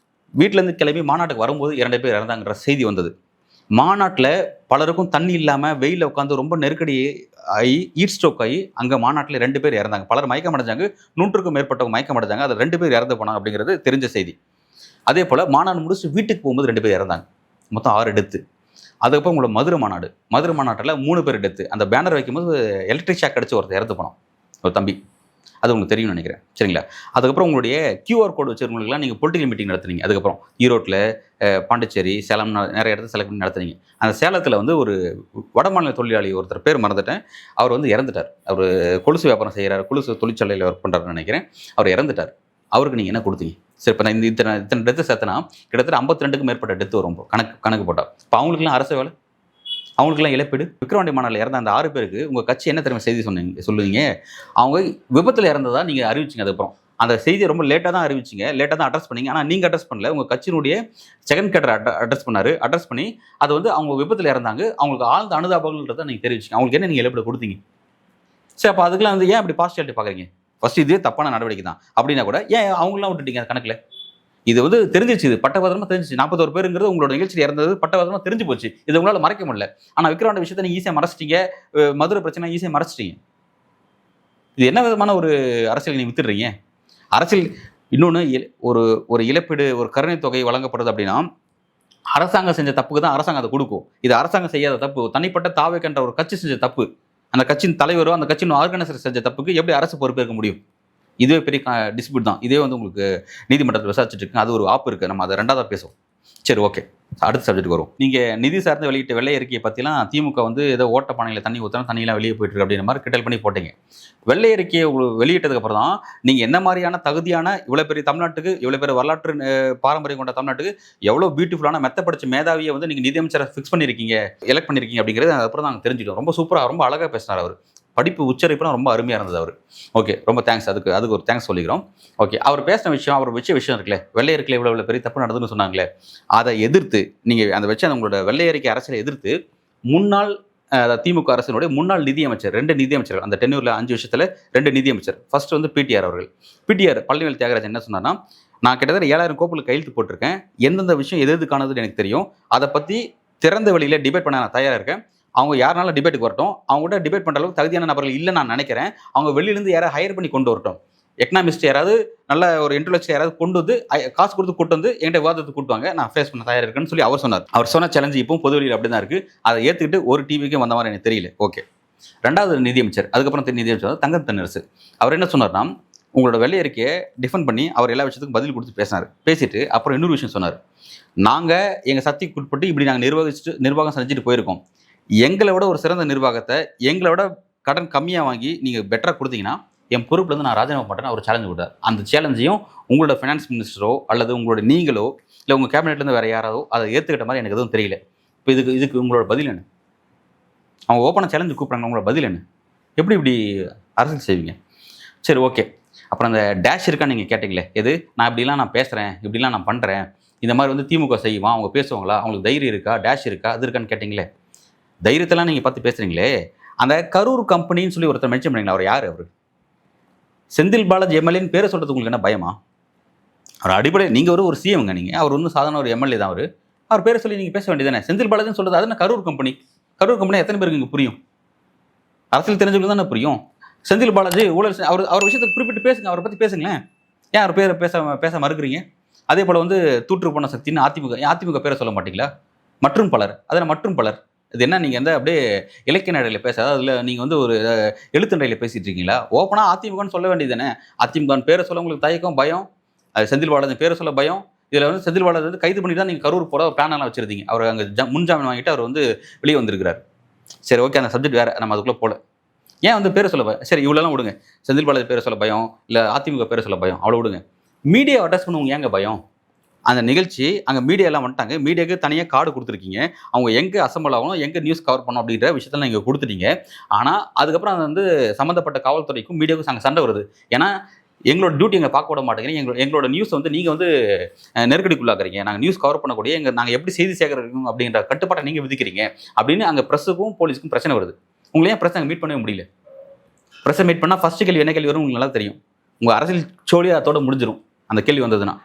வீட்டிலேருந்து கிளம்பி மாநாட்டுக்கு வரும்போது 2 பேர் இறந்தாங்கிற செய்தி வந்தது. மாநாட்டில் பலருக்கும் தண்ணி இல்லாமல் வெயிலில் உட்காந்து ரொம்ப நெருக்கடி ஆகி ஹீட் ஸ்ட்ரோக் ஆகி அங்கே மாநாட்டில் 2 பேர் இறந்தாங்க. பலர் மயக்கம் அடைஞ்சாங்க. 100க்கும் மேற்பட்டவங்க மயக்கம் அடைஞ்சாங்க. அதில் 2 பேர் இறந்து போனாங்க அப்படிங்கிறது தெரிஞ்ச செய்தி. அதே போல் மாநாடு முடிச்சு வீட்டுக்கு போகும்போது 2 பேர் இறந்தாங்க. மொத்தம் 6 டெத்து. அதுக்கப்புறம் உங்களோட மதுரை மாநாட்டில் 3 பேர் டெத்து. அந்த பேனர் வைக்கும்போது எலக்ட்ரிக் ஷாக் அடிச்சு ஒருத்தர் இறந்து போனோம், ஒரு தம்பி. அது உங்களுக்கு தெரியும்னு நினைக்கிறேன். சரிங்களா? அதுக்கப்புறம் உங்களுடைய கியூஆர் கோடு வச்சிருக்கவங்களுக்குலாம் நீங்கள் பொலிட்டிக்கல் மீட்டிங் நடத்துனீங்க. அதுக்கப்புறம் ஈரோட்டில், பாண்டிச்சேரி, சேலம் நிறைய இடத்துல செலக்ட் பண்ணி நடத்துனீங்க. அந்த சேலத்தில் வந்து ஒரு வடமாநில தொழிலாளி ஒருத்தர் பேர் மறந்துட்டேன். அவர் வந்து இறந்துட்டார். அவர் கொலுசு வியாபாரம் செய்கிறார், கொலுசு தொழிற்சாலையில் ஒர்க் பண்ணுறாருன்னு நினைக்கிறேன். அவர் இறந்துட்டார். அவருக்கு நீங்கள் என்ன கொடுத்தீங்க? சரி, இப்போ நான் இத்தனை டெத்து சேர்த்தனா கிட்டத்தட்ட 52க்கும் மேற்பட்ட டெத்து வரும் கணக்கு போட்டால். இப்போ அவங்களுக்குலாம் அரசு வேலை, அவங்களுக்குலாம் இழப்பீடு. விக்கிரவாண்டி மாநாட்டில் இறந்த அந்த 6 பேருக்கு உங்கள் கட்சி என்ன தெரியுமா செய்தி சொல்லுவீங்க? அவங்க விபத்தில் இறந்ததா நீங்கள் அறிவிச்சிங்க. அதுக்கப்புறம் அந்த செய்தியை ரொம்ப லேட்டாக தான் அறிவிச்சிங்க, லேட்டாக தான் அட்ரஸ் பண்ணீங்க. ஆனால் நீங்கள் அட்ரஸ் பண்ணல, உங்கள் கட்சியினுடைய செகண்ட் கேடர் அட்ரஸ் பண்ணார். அட்ரஸ் பண்ணி அது வந்து அவங்க விபத்தில் இறந்தாங்க, அவங்களுக்கு ஆழ்ந்த அனுதாபங்கள்ன்றதை நீங்கள் தெரிவிச்சிங்க. அவங்களுக்கு என்ன நீங்கள் இழப்பீடு கொடுத்தீங்க? சரி, அப்போ அதுக்கெல்லாம் வந்து ஏன் அப்படி பார்ஷியாலிட்டி பார்க்குறீங்க? ஃபர்ஸ்ட் இதே தப்பான நடவடிக்கை தான் அப்படின்னா கூட ஏன் அவங்களாம் விட்டுட்டீங்க கணக்கில்? இது வந்து தெரிஞ்சிச்சு, இது பட்டபத்திரமா தெரிஞ்சிச்சு. 41 பேருங்கிறது உங்களோட நிகழ்ச்சியில் இறந்தது பட்டபத்திரமா தெரிஞ்சு போச்சு. இது உங்களால் மறைக்க முடியல. ஆனால் விக்கிரவாண்டி விஷயத்தை நீங்கள் ஈஸியாக மறைச்சிட்டீங்க, மதுரை பிரச்சனை ஈஸியாக மறைச்சிட்டீங்க. இது என்ன விதமான ஒரு அரசியல் நீங்கள் வித்துடுறீங்க? அரசியல் இன்னொன்று, ஒரு இழப்பீடு, ஒரு கருணை தொகை வழங்கப்படுது அப்படின்னா அரசாங்கம் செஞ்ச தப்புக்கு தான் அரசாங்கம் அதை கொடுக்கும். இது அரசாங்கம் செய்யாத தப்பு, தனிப்பட்ட தாவேக்கன்ற ஒரு கட்சி செஞ்ச தப்பு, அந்த கட்சியின் தலைவரோ அந்த கட்சியின் ஆர்கனைசர் செஞ்ச தப்புக்கு எப்படி அரசு பொறுப்பேற்க முடியும்? இதுவே பெரிய டிஸ்பியூட் தான். இதே வந்து உங்களுக்கு நீதிமன்றத்தில் விசாரிச்சுட்டு இருக்கு. அது ஒரு ஆப் இருக்குது, நம்ம அதை 2ஆவதாக பேசுவோம். சரி, ஓகே, அடுத்த சப்ஜெக்ட் வரும். நீங்கள் நிதி சார்ந்து வெளியிட்ட வெள்ளை அறிக்கையை பற்றிலாம் திமுக வந்து ஏதோ ஓட்ட பானையில் தண்ணி ஊற்றினா தண்ணியெல்லாம் வெளியே போயிட்டு இருக்கு அப்படின்ற மாதிரி கிண்டல் பண்ணி போட்டீங்க. வெள்ளை அறிக்கையை வெளியிட்டதுக்கு அப்புறம் தான் நீங்கள் என்ன மாதிரியான தகுதியான, இவ்வளோ பெரிய தமிழ்நாட்டுக்கு, இவ்வளோ பெரிய வரலாற்று பாரம்பரியம் கொண்ட தமிழ்நாட்டுக்கு எவ்வளோ பியூட்டிஃபுல்லான மெத்த படிச்ச மேதாவியை வந்து நீங்கள் நிதியமைச்சரை ஃபிக்ஸ் பண்ணியிருக்கீங்க, எலெக்ட் பண்ணியிருக்கீங்க அப்படிங்கிறது அதுக்கப்புறம் நாங்கள் தெரிஞ்சுட்டோம். ரொம்ப சூப்பராக, ரொம்ப அழகாக பேசினார் அவர். படிப்பு உச்சரிப்புலாம் ரொம்ப அருமையாக இருந்தது அவர். ஓகே, ரொம்ப தேங்க்ஸ். அதுக்கு ஒரு தேங்க்ஸ் சொல்லிக்கிறோம். ஓகே, அவர் பேசின விஷயம், அவர் வச்ச விஷயம் இருக்குல்ல, வெள்ளை அறிக்கையில் இவ்வளோ பெரிய தப்பு நடந்துன்னு சொன்னாங்களே, அதை எதிர்த்து நீங்கள் அந்த வச்ச உங்களோட வெள்ளை அறிக்கை அரசியலை எதிர்த்து முன்னாள் திமுக அரசினுடைய முன்னாள் நிதியமைச்சர், 2 நிதியமைச்சர்கள், அந்த டென்னூரில் 5 வருஷத்தில் 2 நிதியமைச்சர். ஃபர்ஸ்ட் வந்து பிடிஆர் அவர்கள். பிடிஆர் பழனிவேல் தியாகராஜன் என்ன சொன்னார்னா, நான் கிட்டத்தட்ட 7000 கோப்புல கையெழுத்து போட்டிருக்கேன், எந்தெந்த விஷயம் எது காணுதுன்னு எனக்கு தெரியும், அதை பற்றி திறந்த வழியில் டிபேட் பண்ண நான் தயாராக இருக்கேன். அவங்க யாருனாலும் டிபேட்டுக்கு வரட்டும், அவங்க கூட டிபேட் பண்ணுற அளவுக்கு தகுதியான நபர்கள் இல்லை நான் நினைக்கிறேன். அவங்க வெளியிலேருந்து யாராவது ஹையர் பண்ணி கொண்டு வரட்டும், எக்கனாமிஸ்ட் யாராவது, நல்ல ஒரு இன்டெலெக்சுவல் யாராவது கொண்டு வந்து காசு கொடுத்து கூட்டு வந்து என்கிட்ட விவாதத்துக்கு கூட்டுவாங்க, நான் ஃபேஸ் பண்ண தயாராக இருக்குன்னு சொல்லி அவர் சொன்னார். அவர் சொன்ன சேலஞ்சு இப்போ பொது வெளியில் அப்படி தான் இருக்குது. அதை ஏற்றுக்கிட்டு ஒரு டிவிக்கும் வந்த மாதிரி எனக்கு தெரியல. ஓகே, 2வது நிதியமைச்சர், அதுக்கப்புறம் நிதியமைச்சர் தங்கம் தென்னரசு. அவர் என்ன சொன்னார்னா, உங்களோட வெள்ளை அறிக்கையை டிஃபெண்ட் பண்ணி அவர் எல்லா விஷயத்துக்கும் பதில் கொடுத்து பேசினார். பேசிட்டு அப்புறம் இன்னொரு விஷயம் சொன்னார். நாங்கள் எங்கள் சக்திக்கு உட்பட்டு இப்படி நாங்கள் நிர்வாகம் செஞ்சுட்டு போயிருக்கோம். எங்களை விட ஒரு சிறந்த நிர்வாகத்தை, எங்களை விட கடன் கம்மியாக வாங்கி நீங்கள் பெட்டராக கொடுத்தீங்கன்னா என் பொறுப்புலேருந்து நான் ராஜினாமா பண்ணுறேன்னு அவர் சேலஞ்சு கொடுத்தார். அந்த சேலஞ்சையும் உங்களோட ஃபைனான்ஸ் மினிஸ்டரோ அல்லது உங்களோட நீங்களோ இல்லை உங்கள் கேபினெட்லேருந்து வேறு யாராவோ அதை ஏற்றுக்கிட்ட மாதிரி எனக்கு எதுவும் தெரியல. இப்போ இதுக்கு உங்களோட பதில் என்ன? அவங்க ஓப்பனாக சேலஞ்சு கூப்பிட்றாங்க, உங்களோட பதில் என்ன? எப்படி அரசியல் செய்வீங்க? சரி, ஓகே. அப்புறம் அந்த டேஷ் இருக்கான்னு நீங்கள் கேட்டிங்களே, எது நான் இப்படிலாம் நான் பேசுகிறேன், இப்படிலாம் நான் பண்ணுறேன், இந்த மாதிரி வந்து திமுக செய்வான், அவங்க பேசுவாங்களா, அவங்களுக்கு தைரியம் இருக்கா, டேஷ் இருக்கா, அது இருக்கான்னு கேட்டிங்களே. தைரியத்தெல்லாம் நீங்கள் பார்த்து பேசுகிறீங்களே. அந்த கரூர் கம்பெனின்னு சொல்லி ஒருத்தர் மென்ஷன் பண்ணிங்களா, அவர் யார்? அவர் செந்தில் பாலாஜி எம்எல்ஏன்னு பேரை சொல்கிறதுக்கு உங்களுக்கு என்ன பயமா? அவர் அடிப்படை நீங்கள் ஒரு சிஎம்ங்க, நீங்கள் அவர் ஒன்றும் சாதாரண ஒரு எம்எல்ஏ தான். அவர் பேரை சொல்லி நீங்கள் பேச வேண்டியதானே. செந்தில் பாலாஜின்னு சொல்கிறது அது என்ன கரூர் கம்பெனி எத்தனை பேருக்கு இங்கே புரியும்? அரசியல் தெரிஞ்சவங்களுக்கு தானே புரியும். செந்தில் பாலாஜி ஊழல் அவர் விஷயத்தை குறிப்பிட்டு பேசுங்க, அவரை பற்றி பேசுங்களேன். ஏன் அவர் பேரை பேச மறுக்கிறீங்க? அதே போல் வந்து தூற்று போன சக்தின்னு அதிமுக பேரை சொல்ல மாட்டீங்களா? மற்றும் பலர், அதில் மற்றும் பலர். இது என்ன நீங்கள் வந்து அப்படியே இலக்கிய நடையில் பேச, அதில் நீங்கள் வந்து ஒரு எழுத்து நடையில் பேசிட்டு இருக்கீங்களா? ஓப்பனாக அதிமுகன்னு சொல்ல வேண்டியது தானே. அதிமுகன்னு பேரை சொல்ல உங்களுக்கு தயக்கம், பயம். அது செந்தில் பாலாஜி பேரை சொல்ல பயம். இதில் வந்து செந்தில் பாலாஜி வந்து கைது பண்ணி தான் நீங்கள் கரூர் போட பிளானெல்லாம் வச்சுருந்தீங்க. அவர் அங்கே முன்ஜாமீன் வாங்கிட்டு அவர் வந்து வெளியே வந்திருக்கிறார். சரி, ஓகே, அந்த சப்ஜெக்ட் வேறு, நம்ம அதுக்குள்ளே போல. ஏன் வந்து பேரை சொல்ல பயம்? சரி, இவ்வளோலாம் விடுங்க. செந்தில் பாலாஜி பேரை சொல்ல பயம், இல்லை அதிமுக பேரை சொல்ல பயம், அவ்வளோ விடுங்க. மீடியா அட்ரஸ் பண்ணுவோங்க, ஏங்க பயம்? அந்த நிகழ்ச்சி அங்கே மீடியாலாம் வந்துட்டாங்க. மீடியாவுக்கு தனியாக கார்டு கொடுத்துருக்கீங்க. அவங்க எங்கே அசம்பிள் ஆகணும், எங்கே நியூஸ் கவர் பண்ணணும் அப்படின்ற விஷயத்தில் நீங்கள் கொடுத்துட்டீங்க. ஆனால் அதுக்கப்புறம் அது வந்து சம்மந்தப்பட்ட காவல்துறைக்கும் மீடியாவுக்கும் அங்கே சண்டை வருது. ஏன்னா எங்களோட டியூட்டி எங்களை பார்க்க விட மாட்டேங்கிறீங்க. எங்களோட நியூஸ் வந்து நீங்கள் வந்து நெருக்கடிக்குள்ளாக்குறீங்க. நாங்கள் நியூஸ் கவர் பண்ணக்கூடிய நாங்கள் எப்படி செய்தி சேகரிக்கணும் அப்படின்ற கட்டுப்பாட்டை நீங்கள் விதிக்கிறீங்க அப்படின்னு அங்கே ப்ரெஸ்ஸுக்கும் போலீஸுக்கும் பிரச்சனை வருது. உங்களை ஏன் ப்ரெஸ் அங்கே மீட் பண்ணவே முடியல? ப்ரெஸ்ஸை மீட் பண்ணால் ஃபஸ்ட்டு கேள்வி என்ன கேள்வி வரும் உங்களுக்கு நல்லா தெரியும். உங்கள் அரசியல் சோழியாக அதோட முடிஞ்சிடும் அந்த கேள்வி வந்ததுன்னா.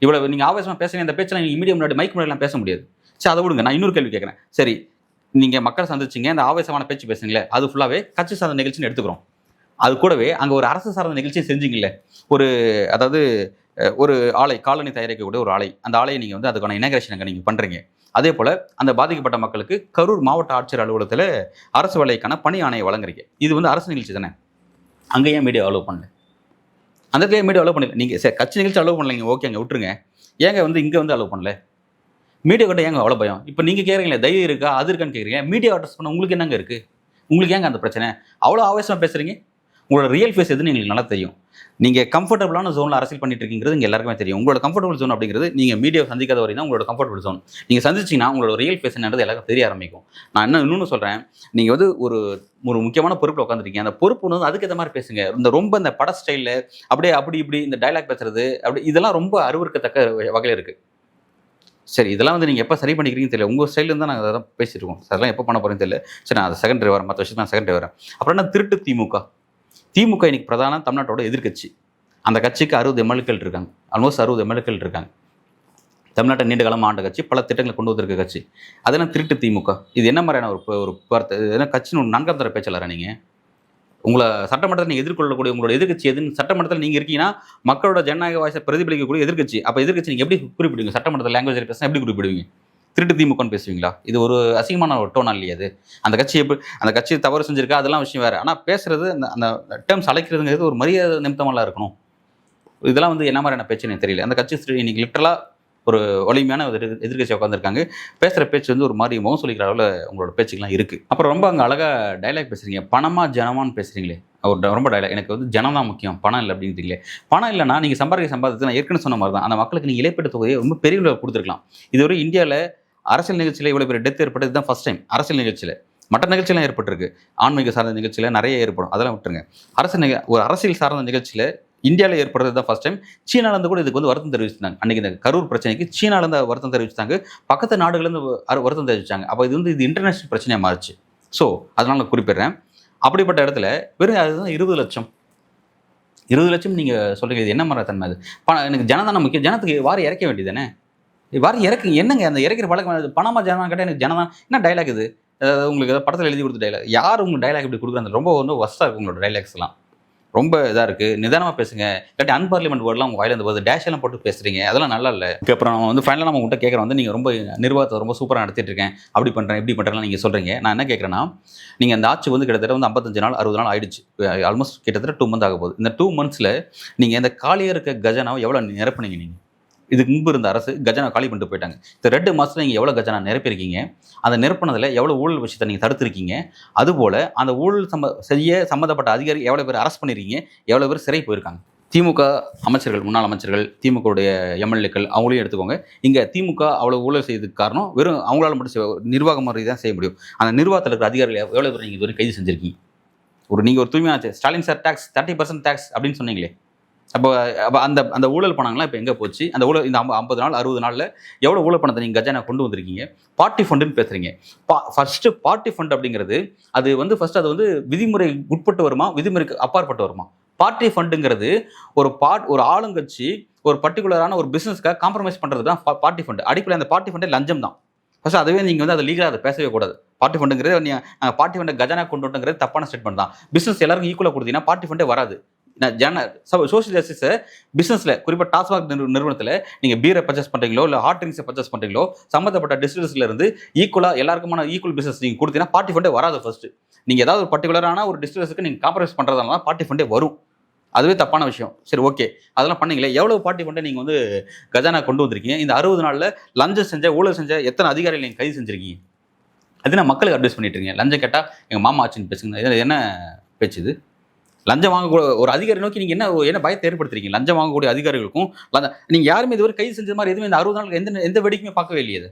இவ்வளோ நீங்கள் ஆவேசமாக பேசுங்க, இந்த பேச்செல்லாம் நீங்கள் மீடியா முன்னாடி மைக் முன்னாடிலாம் பேச முடியாது. சரி, அதை விடுங்க. நான் இன்னொரு கேள்வி கேட்குறேன். சரி, நீங்கள் மக்களை சந்திச்சிங்க, இந்த ஆவேசமான பேச்சு பேசுங்களே, அது ஃபுல்லாகவே கட்சி சார்ந்த நிகழ்ச்சின்னு எடுத்துக்கிறோம். அது கூடவே அங்கே ஒரு அரசு சார்ந்த நிகழ்ச்சியை செஞ்சீங்களே, அதாவது ஒரு ஆலை, காலனி தயாரிக்கக்கூடிய ஒரு ஆலை, அந்த ஆலையை நீங்கள் வந்து அதுக்கான இனாகிரேஷன் அங்கே நீங்கள் பண்ணுறீங்க. அதே போல் அந்த பாதிக்கப்பட்ட மக்களுக்கு கரூர் மாவட்ட ஆட்சியர் அலுவலகத்தில் அரசு வேலைக்கான பணி ஆணையை வழங்குறீங்க. இது வந்து அரசு நிகழ்ச்சி தானே. அங்கே ஏன் மீடியா அலோவ் பண்ணல? அந்த இடத்துல மீடியா அலோவ் பண்ணல. நீங்கள் சரி, கட்சி நிகழ்ச்சி அலோவ் பண்ணலைங்க, ஓகே, அங்கே விட்டுருங்க. ஏங்க வந்து இங்கே வந்து அலோவ் பண்ணல? மீடியா கிட்ட ஏங்க அவ்வளோ பயம்? இப்போ நீங்கள் கேட்குறீங்களே தைரியம் இருக்கா, அது இருக்கான்னு கேட்குறீங்க. மீடியா அட்ரஸ் பண்ண உங்களுக்கு என்னங்க இருக்குது? உங்களுக்கு ஏங்க அந்த பிரச்சனை? அவ்வளோ ஆவேசமாக பேசுகிறீங்க. உங்களோட ரியல் ஃபேஸ் எதுன்னு எங்களுக்கு நல்லா தெரியும். நீங்கள் கம்ஃபர்டபுளான ஜோனில் அரசியல் பண்ணிட்டு இருக்கீங்கிறது இங்கே எல்லாருக்குமே தெரியும். உங்களோட கம்ஃபர்டபுள் ஜோன் அப்படிங்கிறது நீங்கள் மீடியா சந்திக்காத வரை தான் உங்களோட கம்ஃபர்டபுள் ஜோன். நீங்கள் சந்திச்சிங்கன்னா உங்களோட ரியல் ஃபேஸ் என்னன்றது எல்லாருக்கும் தெரிய ஆரம்பிக்கும். நான் இன்னொன்று சொல்கிறேன். நீங்கள் வந்து ஒரு முக்கியமான பொறுப்பில் உட்காந்துருக்கீங்க. அந்த பொறுப்பு வந்து அதுக்கேற்ற மாதிரி பேசுங்க. இந்த பட ஸ்டைலில் அப்படியே அப்படி இப்படி இந்த டைலாக் பேசுறது அப்படி இதெல்லாம் ரொம்ப அருவருக்கத்தக்க வகையில் இருக்குது. சரி, இதெல்லாம் வந்து நீங்கள் எப்போ சரி பண்ணிக்கிறீங்கன்னு தெரியல. உங்கள் ஸ்டைலில் தான் நாங்கள் அதை பேசிட்டு இருக்கோம். அதெல்லாம் எப்போ பண்ண போகிறேன்னு தெரியல. சரி, நான் அதை செகண்டரி வரேன், மற்ற விஷயத்து நான் செகண்டரி வரேன். அப்புறம் என்ன திருட்டு திமுக இன்னைக்கு பிரதான தமிழ்நாட்டோட எதிர்கட்சி. அந்த கட்சிக்கு 60 எம்எல்ஏக்கள் இருக்காங்க. ஆல்மோஸ்ட் 60 எம்எல்ஏக்கள் இருக்காங்க. தமிழ்நாட்டை நீண்ட காலமாக ஆண்ட கட்சி, பல திட்டங்களை கொண்டு வந்திருக்க கட்சி. அதெல்லாம் திருட்டு திமுக. இது என்ன மாதிரியான ஒரு என்ன கட்சின்னு ஒரு 4ஆம் தர பேச்சலாரா நீங்கள்? உங்களை சட்டமன்றத்தில் நீங்கள் எதிர்கொள்ளக்கூடிய உங்களோட எதிர்கட்சி எதுன்னு சட்டமன்றத்தில் நீங்கள் இருக்கீங்கன்னா மக்களோட ஜனநாயக வாய்ஸை பிரதிபலிக்கக்கூடிய எதிர்கட்சி. அப்போ எதிர்கட்சி நீங்கள் எப்படி குறிப்பிடுவீங்க? சட்டமன்றத்தில் லாங்குவேஜில் பேசினா எப்படி குறிப்பிடுவீங்க? திருட்டு திமுகன்னு பேசுவீங்களா? இது ஒரு அசிங்கமான ஒரு டோனா இல்லையா? அது அந்த கட்சி தவறு செஞ்சிருக்கா, அதெல்லாம் விஷயம் வேறு. ஆனால் பேசுறது அந்த டேர்ம்ஸ் அழைக்கிறதுங்கிறது ஒரு மரியாதை நிமித்தமெல்லாம் இருக்கணும். இதெல்லாம் வந்து என்ன மாதிரியான பேச்சுன்னு எனக்கு தெரியல. அந்த கட்சி இன்னைக்கு லிட்டரலாக ஒரு வலிமையான எதிர்கட்சி உட்காந்துருக்காங்க. பேசுகிற பேச்சு வந்து ஒரு மாதிரி முகம் சொல்லிக்கிற அளவில் உங்களோட பேச்சுக்கெல்லாம் இருக்குது. அப்புறம் ரொம்ப அங்கே அழகாக டைலாக் பேசுகிறீங்க. பணமா ஜனமான்னு பேசுகிறீங்களே, ரொம்ப டைலாக். எனக்கு வந்து ஜனம் தான் முக்கியம், பணம் இல்லை அப்படின்றீங்களே. பணம் இல்லைனா நீங்கள் சம்பாதித்து நான் ஏற்கனவே சொன்ன மாதிரி தான் அந்த மக்களுக்கு நீங்கள் இழப்பீட்டு தொகையை ரொம்ப பெரிய அளவில் கொடுத்துருக்கலாம். இதுவரை இந்தியாவில் அரசியல் நிகழ்ச்சியில் இவ்வளோ பெரிய டெத் ஏற்பட்டது இதுதான் ஃபஸ்ட் டைம். அரசியல் நிகழ்ச்சியில் மற்ற நிகழ்ச்சியெல்லாம் ஏற்பட்டிருக்கு. ஆன்மீக சார்ந்த நிகழ்ச்சியில் நிறைய ஏற்படும், அதெல்லாம் விட்டுருங்க. ஒரு அரசியல் சார்ந்த நிகழ்ச்சியில் இந்தியாவில் ஏற்படுறது தான் ஃபஸ்ட் டைம். சீனாலேருந்து கூட இதுக்கு வந்து வருத்தம் தெரிவிச்சிட்டாங்க. அன்றைக்கி இந்த கரூர் பிரச்சனைக்கு சீனாலேருந்து வருத்தம் தெரிவிச்சிட்டாங்க, பக்கத்து நாடுகள்லேருந்து வருத்தம் தெரிவித்தாங்க. அப்போ இது இன்டர்நேஷ்னல் பிரச்சனையாக மாறிச்சு. ஸோ அதனால் நான் குறிப்பிட்றேன். அப்படிப்பட்ட இடத்துல வெறும் அதுதான் 20 லட்சம் நீங்கள் சொல்கிறீங்க. இது என்ன மாதிரி தன்மை? அது எனக்கு ஜனதான முக்கியம். ஜனத்துக்கு வாரி இறக்க வேண்டியதானே? வாரி இறக்கு என்னங்க அந்த இறக்கிற பழக்கம்? பணமா ஜனம் கேட்டால் எனக்கு ஜனதான் என்ன டைலாக் இது? உங்களுக்கு ஏதாவது படத்தில் எழுதி கொடுத்த டைலாக். யார் உங்களுக்கு டைலாக் இப்படி கொடுக்குறாங்க? ரொம்ப ஒன்றும் ஒஸ்ட்டாக இருக்குது உங்களோட டைலாக்ஸ்லாம். ரொம்ப இதாக இருக்குது. நிதானமாக பேசுங்க. இல்லாட்டி அன்பார்லிமெண்ட் வேர்டெலாம் உங்கள் வாயிலேருந்து போகுது, டேஷ் எல்லாம் போட்டு பேசுகிறீங்க, அதெல்லாம் நல்லா இல்லை. அப்புறம் நம்ம வந்து ஃபைனலாக நம்ம உங்கள்கிட்ட கேட்குறேன் வந்து நீங்கள் ரொம்ப நிர்வாகத்தை ரொம்ப சூப்பராக நடத்திட்டு இருக்கேன், அப்படி பண்ணுறேன் இப்படி பண்ணுறேன் நீங்கள் சொல்கிறீங்க. நான் என்ன கேட்குறேன்னா, நீங்கள் அந்த ஆட்சி வந்து கிட்டத்தட்ட வந்து 55 நாள் 60 நாள் ஆயிடுச்சு. ஆல்மோஸ்ட் கிட்டத்தட்ட 2 மந்த் ஆக போகுது. இந்த 2 மந்த்ஸில் நீங்கள் இந்த காலியாக இருக்க கஜனாவை எவ்வளோ நிரப்புனீங்க? நீங்கள் இதுக்கு முன்பு இருந்த அரசு கஜனா காலி பண்ணிட்டு போயிட்டாங்க. இந்த 2 மாதத்தில் நீங்கள் எவ்வளோ கஜனா நிரப்பியிருக்கீங்க? அந்த நிரப்புனதில் எவ்வளோ ஊழல் விஷயத்தை நீங்கள் தடுத்துருக்கீங்க? அதுபோல் அந்த ஊழல் சம்மந்தப்பட்ட அதிகாரி எவ்வளோ பேர் அரெஸ்ட் பண்ணியிருக்கீங்க? எவ்வளோ பேர் சிறை போயிருக்காங்க? திமுக அமைச்சர்கள், முன்னாள் அமைச்சர்கள், திமுகவுடைய எம்எல்ஏக்கள் அவங்களையும் எடுத்துக்கோங்க. இங்கே திமுக அவ்வளோ ஊழல் செய்யறதுக்கு காரணம் வெறும் அவங்களால மட்டும் நிர்வாகம் மாதிரி தான் செய்ய முடியும். அந்த நிர்வாகத்தில் இருக்கிற அதிகாரிகள் எவ்வளோ பேர் நீங்கள் இதுவரை கைது செஞ்சுருக்கீங்க? நீங்கள் ஒரு தூய்மையாச்சு ஸ்டாலின் சார் டேக்ஸ் 30% டேக்ஸ் அப்படின்னு சொன்னீங்களே, அப்போ அந்த ஊழல் பணங்கள்லாம் இப்போ எங்கே போச்சு? அந்த ஊழல் இந்த 50 நாள் 60 நாளில் எவ்வளோ ஊழல் பணத்தை நீங்கள் கஜானா கொண்டு வந்திருக்கீங்க? பார்ட்டி ஃபண்டுன்னு பேசுகிறீங்க. ஃபஸ்ட்டு பார்ட்டி ஃபண்ட் அப்படிங்கிறது அது வந்து விதிமுறை உட்பட்டு வருமா, விதிமுறைக்கு அப்பாற்பட்டு வருமா? பார்ட்டி ஃபண்டுங்கிறது ஒரு ஆளுங்கட்சி ஒரு பர்டிகுலரான ஒரு பிஸ்னஸ்க்காக காம்ப்ரமைஸ் பண்ணுறது தான் பார்ட்டி ஃபண்டு. அடிப்படையில் அந்த பார்ட்டி ஃபண்டே லஞ்சம் தான். ஃபர்ஸ்ட் அதுவே நீங்கள் வந்து அதை லீகலாக அதை பேசவே கூடாது. பார்ட்டி ஃபண்டுங்கிறது நாங்கள் பார்ட்டி ஃபண்டை கஜானா கொண்டு வந்துங்கிறது தப்பான ஸ்டேட்மெண்ட் தான். பிஸ்னஸ் எல்லாருக்கும் ஈக்குவலாக கொடுத்தீங்கன்னா பார்ட்டி ஃபண்டே வராது. சோஷியல் ஜஸ்டிஸை பிஸ்னஸில் குறிப்பாக டாஸ்மாக் நிறுவனத்தில் நீங்கள் பீரை பர்ச்சேஸ் பண்ணுறீங்களோ இல்லை ஹாட் ட்ரிங்க்ஸை பர்ச்சேஸ் பண்ணுறீங்களோ சம்மந்தப்பட்ட டிஸ்ட்ரிபியூட்டர்ஸ்ல இருந்து ஈக்குவலாக எல்லாருக்குமான ஈக்குவல் பிஸ்னஸ் நீங்கள் கொடுத்தீங்கன்னா பார்ட்டி ஃபண்டே வராது. ஃபர்ஸ்ட் நீங்கள் ஏதாவது ஒரு பர்டிகுலரான ஒரு டிஸ்ட்ரிபியூட்டருக்கு நீங்கள் காம்ப்ரமைஸ் பண்ணுறதுனால தான் பார்ட்டி ஃபண்டே வரும். அதுவே தப்பான விஷயம். சரி, ஓகே, அதெல்லாம் பண்ணீங்களே, எவ்வளோ பார்ட்டி ஃபண்டை நீங்கள் வந்து கஜானா கொண்டு வந்திருக்கீங்க? இந்த 60 நாளில் லஞ்சம் செஞ்ச ஊழல் செஞ்ச எத்தனை அதிகாரிகள் நீங்கள் கைது செஞ்சுருக்கீங்க? அது நான் மக்களுக்கு அட்வைஸ் பண்ணிட்டு இருக்கீங்க. லஞ்சம் கேட்டால் எங்கள் மாமா ஆச்சுன்னு பேசுங்க. இதில் என்ன பேச்சு இது? லஞ்சம் வாங்கக்கூடிய ஒரு அதிகாரி நோக்கி நீங்கள் என்ன பயத்தை ஏற்படுத்துறீங்க? லஞ்சம் வாங்கக்கூடிய அதிகாரிகளுக்கும் நீங்கள் யாருமே இதுவரை கைது செஞ்ச மாதிரி எதுவுமே இந்த 60 நாளுக்கு எந்த வெடிக்குமே பார்க்கவே இல்லையே.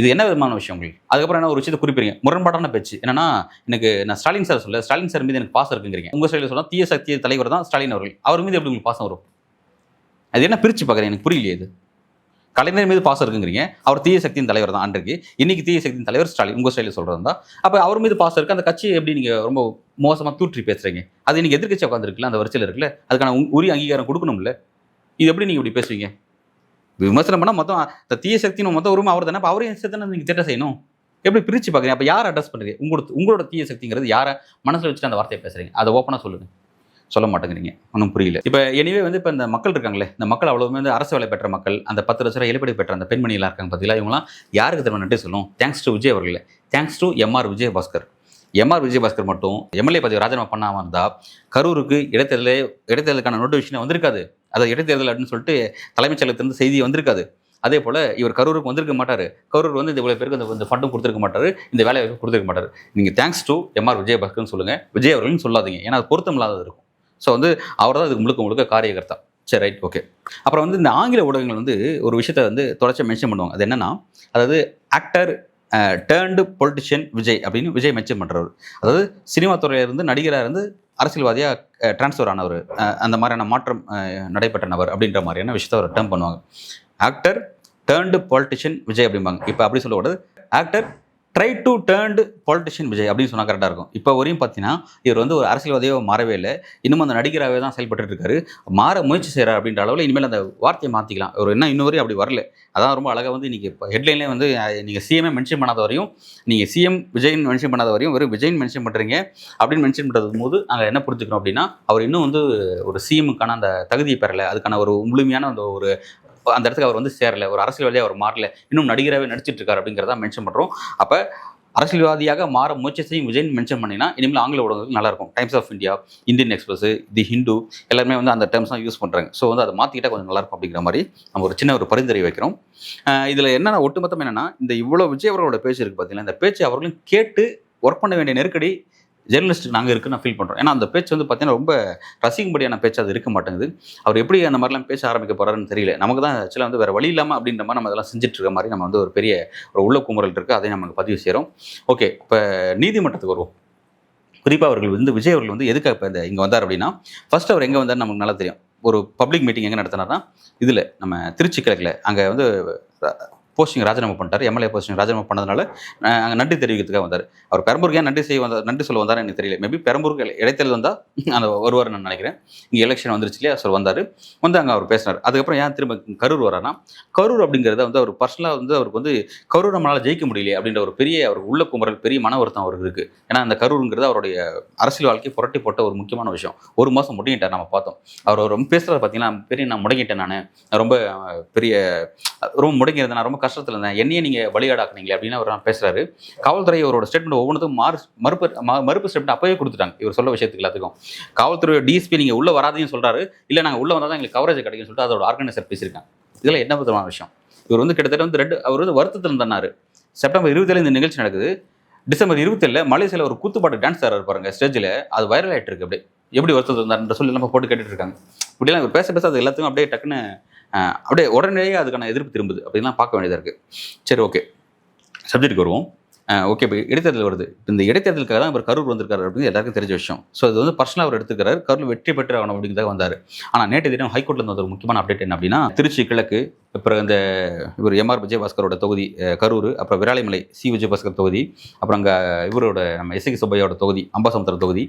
இது என்ன விதமான விஷயம் உங்களுக்கு? அதுக்கப்புறம் என்ன ஒரு விஷயத்தை குறிப்பிடுறீங்க, முரண்பாடான பேச்சு. என்னன்னா, நான் ஸ்டாலின் சார் சொல்ல, ஸ்டாலின் சார் மீது எனக்கு பாசம் இருக்குங்கிறீங்க. உங்கள் ஸ்டைலில் சொன்னால் தீய சக்தி தலைவர் தான் ஸ்டாலின் அவர்கள். அவர் மீது எப்படி உங்களுக்கு பாசம் வரும்? அது என்ன பிரித்து பார்க்குறேன், எனக்கு புரியலையே. இது கலைஞர் மீது பாசம் இருக்குங்கிறீங்க, அவர் தீய சக்தியின் தலைவர் தான் அன்றைக்கு. இன்னைக்கு தீய சக்தியின் தலைவர் ஸ்டாலின். உங்கள் ஸ்டைலில் சொல்கிறது தான். அப்போ அவர் மீது பாசம் இருக்குது, அந்த கட்சியை எப்படி நீங்கள் ரொம்ப மோசமாக தூற்றி பேசுகிறீங்க? அது இன்னைக்கு எதிர்க்கட்சி உட்காந்துருக்குல்ல, அந்த வரிசையில் இருக்குல்ல, அதுக்கான உரிய அங்கீகாரம் கொடுக்கணும்ல. இது எப்படி நீங்கள் இப்படி பேசுவீங்க? விமர்சனம் பண்ணால் மொத்தம் இந்த தீய சக்தின்னு மொத்தம் உரிமை அவர் தானே. அப்போ அவரையும் சேர்த்து நீங்கள் திட்டம் செய்யணும். எப்படி பிரித்து பார்க்குறீங்க? அப்போ யாரை அட்ரஸ் பண்ணுறீங்க? உங்களோட தீய சக்திங்கிறது யாரை மனசில் வச்சுட்டு அந்த வார்த்தையை பேசுகிறீங்க? அதை ஓப்பனாக சொல்லுங்கள். சொல்ல மாட்டேங்கிறீங்க, ஒன்றும் புரியல. இப்போ எனிவே வந்து இப்போ இந்த மக்கள் இருக்காங்களே, இந்த மக்கள் அவ்வளவுமே வந்து அரசு வேலை பெற்ற மக்கள், அந்த 10 லட்ச ரூபாய் இழப்பீடு பெற்ற அந்த பெண்மணியெல்லாம் இருக்காங்க பார்த்தீங்களா, இவங்களாம் யாருக்கு திரும்ப நன்றி சொல்லும்? தேங்க்ஸ் டு விஜய் அவர்களே, thanks to MR Vijayabaskar. MR Vijayabaskar மட்டும் எம்எல்ஏ பதவி ராஜினாமா பண்ணாமல் இருந்தால் கரூருக்கு இடைத்தேர்தலுக்கான நோட்டிஃபிகேஷன் வந்திருக்காது. அதை இடைத்தேர்தல் அப்படின்னு சொல்லிட்டு தலைமைச் செயலகத்திலிருந்து செய்தி வந்திருக்காது. அதே போல் இவர் கரூருக்கு வந்திருக்க மாட்டார். கரூர் வந்து இந்த இவ்வளோ பேருக்கு இந்த ஃபண்டும் கொடுத்துருக்க மாட்டார், இந்த வேலையை கொடுத்துருக்க மாட்டார். நீங்கள் தேங்க்ஸ் டு எம்ஆர் விஜயபாஸ்கர்னு சொல்லுங்கள், விஜய் அவர்கள்னு சொல்லாதீங்க. ஏன்னா அது பொருத்தம் இல்லாதது இருக்கும். ஸோ வந்து அவர் தான் இதுக்கு முழுக்க காரியகர்த்தா. சரி, ரைட், ஓகே. அப்புறம் வந்து இந்த ஆங்கில ஊடகங்கள் வந்து ஒரு விஷயத்தை வந்து தொடர்ச்சியாக மென்ஷன் பண்ணுவாங்க. அது என்னன்னா, அதாவது ஆக்டர் டேர்ன்டு பொலிட்டிஷியன் விஜய் அப்படின்னு விஜய் மென்ஷன் பண்ணுறவர். அதாவது சினிமா துறையிலிருந்து நடிகராக இருந்து அரசியல்வாதியாக டிரான்ஸ்ஃபர் ஆனவர், அந்த மாதிரியான மாற்றம் நடைபெற்ற நபர் அப்படின்ற மாதிரியான விஷயத்தை அவர் டேர்ம் பண்ணுவாங்க. ஆக்டர் டேர்ன்டு பொலிட்டிஷியன் விஜய் அப்படிம்பாங்க. இப்போ அப்படி சொல்லக்கூடாது, actor try to டேர்ன்டு politician Vijay அப்படின்னு சொன்னால் கரெக்டாக இருக்கும். இப்போ வரையும் பார்த்தீங்கன்னா இவர் வந்து ஒரு அரசியல்வாதியோ மாறவே இல்லை, இன்னும் அந்த நடிகராகவே தான் செயல்பட்டு இருக்காரு. மாற முயற்சி செய்கிறார் அப்படின்ற அளவில் இனிமேல் அந்த வார்த்தையை மாற்றிக்கலாம். ஒரு இன்னும் வரையும் அப்படி வரல. அதான் ரொம்ப அழகாக வந்து இன்றைக்கி இப்போ ஹெட்லைன்லேயே வந்து நீங்கள் சிஎம்ஏ மென்ஷன் பண்ணாத வரையும், நீங்கள் சிஎம் விஜய்னு மென்ஷன் பண்ணாத வரையும் வெறும் விஜய்னு மென்ஷன் பண்ணுறீங்க அப்படின்னு மென்ஷன் பண்ணுறது போது நாங்கள் என்ன புரிஞ்சுக்கிறோம் அப்படின்னா, அவர் இன்னும் வந்து ஒரு சிஎம்முக்கான அந்த தகுதியை பெறலை, அதுக்கான ஒரு முழுமையான அந்த இடத்துக்கு அவர் வந்து சேரலை, ஒரு அரசியல்வாதியாக அவர் மாறல, இன்னும் நடிகராகவே நடிச்சிட்டு இருக்காரு அப்படிங்கிறத மென்ஷன் பண்ணுறோம். அப்போ அரசியல்வாதியாக மாற முயற்சி செய்யும் விஜய் மென்ஷன் பண்ணினா இனிமேல் ஆங்கில ஊடகங்கள் நல்லாயிருக்கும். Times of India, Indian Express, the Hindu எல்லாருமே வந்து அந்த டேர்ம்ஸ் தான் யூஸ் பண்ணுறாங்க. ஸோ வந்து அதை மாற்றிக்கிட்டால் கொஞ்சம் நல்லாயிருக்கும் அப்படிங்கிற மாதிரி நம்ம ஒரு சின்ன பரிந்துரை வைக்கிறோம். இதில் என்னென்ன ஒட்டுமொத்தம் என்னென்னா, இந்த இவ்வளோ விஜய் அவர்களோட பேச்சு இருக்குது பார்த்தீங்கன்னா, இந்த பேச்சு அவர்களும் கேட்டு ஒர்க் பண்ண வேண்டிய நெருக்கடி ஜெர்னலிஸ்ட்டுக்கு நாங்கள் இருக்குன்னு நான் ஃபீல் பண்ணுறோம். ஏன்னா அந்த பேச்சு வந்து பார்த்தீங்கன்னா ரொம்ப ரசிக்கும்படியான பேச்சு அது இருக்க மாட்டேங்குது. அவர் எப்படி அந்த மாதிரிலாம் பேச ஆரம்பிக்க போகிறாருன்னு தெரியல. நமக்கு தான் ஆக்சுவலாக வந்து வேறு வழி இல்லாமல் அப்படின்ற மாதிரி நம்ம அதெல்லாம் செஞ்சுட்டு இருக்க மாதிரி நம்ம வந்து ஒரு பெரிய உள்ள குமுறல் இருக்குது. அதை நமக்கு பதிவு செய்கிறோம். ஓகே, இப்போ நீதிமன்றத்துக்கு வருவோம். குறிப்பாக அவர்கள் வந்து விஜய் அவர்கள் வந்து எதுக்காக இப்போ இங்கே வந்தார் அப்படின்னா, ஃபர்ஸ்ட் அவர் எங்கே வந்தார் நமக்கு நல்லா தெரியும். ஒரு பப்ளிக் மீட்டிங் எங்கே நடத்தினார்னா, இதில் நம்ம திருச்சி கிழக்கில் அங்கே வந்து போஸ்டிங் ராஜினாமா பண்ணிட்டார். எம்எல்ஏ போஸ்டிங் ராஜினாமா பண்ணதுனால அங்கே நன்றி தெரிவிக்கிறதுக்காக வந்தார். அவர் பெரம்பூருக்கு ஏன் நன்றி சொல்ல வந்தார் எனக்கு தெரியல. மேபி பெரம்பூருக்கு இடைத்தேர்தல் வந்தால் அந்த வருவார் நான் நினைக்கிறேன். இங்கே எலெக்ஷன் வந்துருச்சு இல்லையா, சார் வந்தார். வந்து அங்கே அவர் பேசினார். அதுக்கப்புறம் ஏன் திரும்ப கரூர் வரானா, கரூர் அப்படிங்கிறத வந்து அவர் பர்சனலாக வந்து அவருக்கு வந்து கரூர் நம்மளால் ஜெயிக்க முடியலையே அப்படின்ற ஒரு பெரிய அவருக்கு உள்ள குமரல், பெரிய மன வருத்தம் அவருக்கு இருக்குது. ஏன்னா அந்த கரூருங்கிறது அவருடைய அரசியல் வாழ்க்கையை புரட்டி போட்ட ஒரு முக்கியமான விஷயம். 1 மாதம் முடங்கிட்டார். நம்ம பார்த்தோம் அவர் ரொம்ப பேசுகிறத பார்த்தீங்கன்னா, நான் முடங்கிட்டேன், நான் ரொம்ப பெரிய ரொம்ப முடங்கியிருந்தேன், நான் ரொம்ப கஷ்டத்தில் இருந்தேன், என்னையே நீங்கள் வழிகாடாக்குனீங்களே அப்படின்னு அவர் பேசுகிறாரு. காவல்துறை அவரோட ஸ்டேட்மெண்ட் ஒவ்வொன்றுக்கும் மறுப்பு ஸ்டேட்மெண்ட் அப்போவே கொடுத்துட்டாங்க. இவர் சொல்ல விஷயத்துக்கு எல்லாத்துக்கும் காவல்துறை டிஎஸ்பி நீங்கள் உள்ளே வராதையும் சொல்கிறாரு, இல்லை நாங்கள் உள்ளே வந்தால் தான் எங்களுக்கு கவரேஜ் கிடைக்குன்னு சொல்லிட்டு அதோட ஆர்கனைசர் பேசியிருக்காங்க. இதெல்லாம் என்ன விதமான விஷயம்? இவர் வந்து கிட்டத்தட்ட வந்து அவர் வந்து வருத்தத்தில் இருந்தார். செப்டம்பர் 27 இந்த நிகழ்ச்சி நடக்குது. டிசம்பர் 27 மலேசியாவில் ஒரு கூத்துப்பாட்டு டான்ஸ் ஆடுறாரு பாருங்க ஸ்டேஜில், அது வைரல் ஆகிட்டு இருக்கு. அப்படியே எப்படி வருத்தத்தில் இருந்தார்ன்ற சொல்லி நம்ம போட்டு கேட்டுட்டு இருக்காங்க. இப்படிலாம் இவர் பேச அது எல்லாத்துக்கும் அப்படியே டக்குன்னு அப்படியே உடனடியே அதுக்கான எதிர்ப்பு திரும்புது. அப்படின்லாம் பார்க்க வேண்டியதாக இருக்குது. சரி, ஓகே, சப்ஜெக்ட்டுக்கு வருவோம். ஓகே, இப்போ இடைத்தேர்தல் வருது. இந்த இடைத்தேர்தலுக்காக தான் இவர் கரூர் வந்திருக்காரு அப்படின்னு எல்லாருக்கும் தெரிஞ்ச விஷயம். ஸோ இது வந்து பர்சனலாக அவர் எடுத்துக்கிறார். கரூர் வெற்றி பெற்று ஆகணும் அப்படிங்கிறதாக வந்தார். ஆனால் நேற்று தினம் ஹைகோர்ட்டில் இருந்த ஒரு முக்கியமான அப்டேட் என்ன அப்படின்னா, திருச்சி கிழக்கு, அப்புறம் இந்த இவர் எம்ஆர் விஜயபாஸ்கரோட தொகுதி கரூர், அப்புறம் விராலிமலை சி விஜயபாஸ்கர் தொகுதி, அப்புறம் அங்கே இவரோட நம்ம எஸ்கே சுப்பையாவோட தொகுதி அம்பாசமுத்திரம் தொகுதி,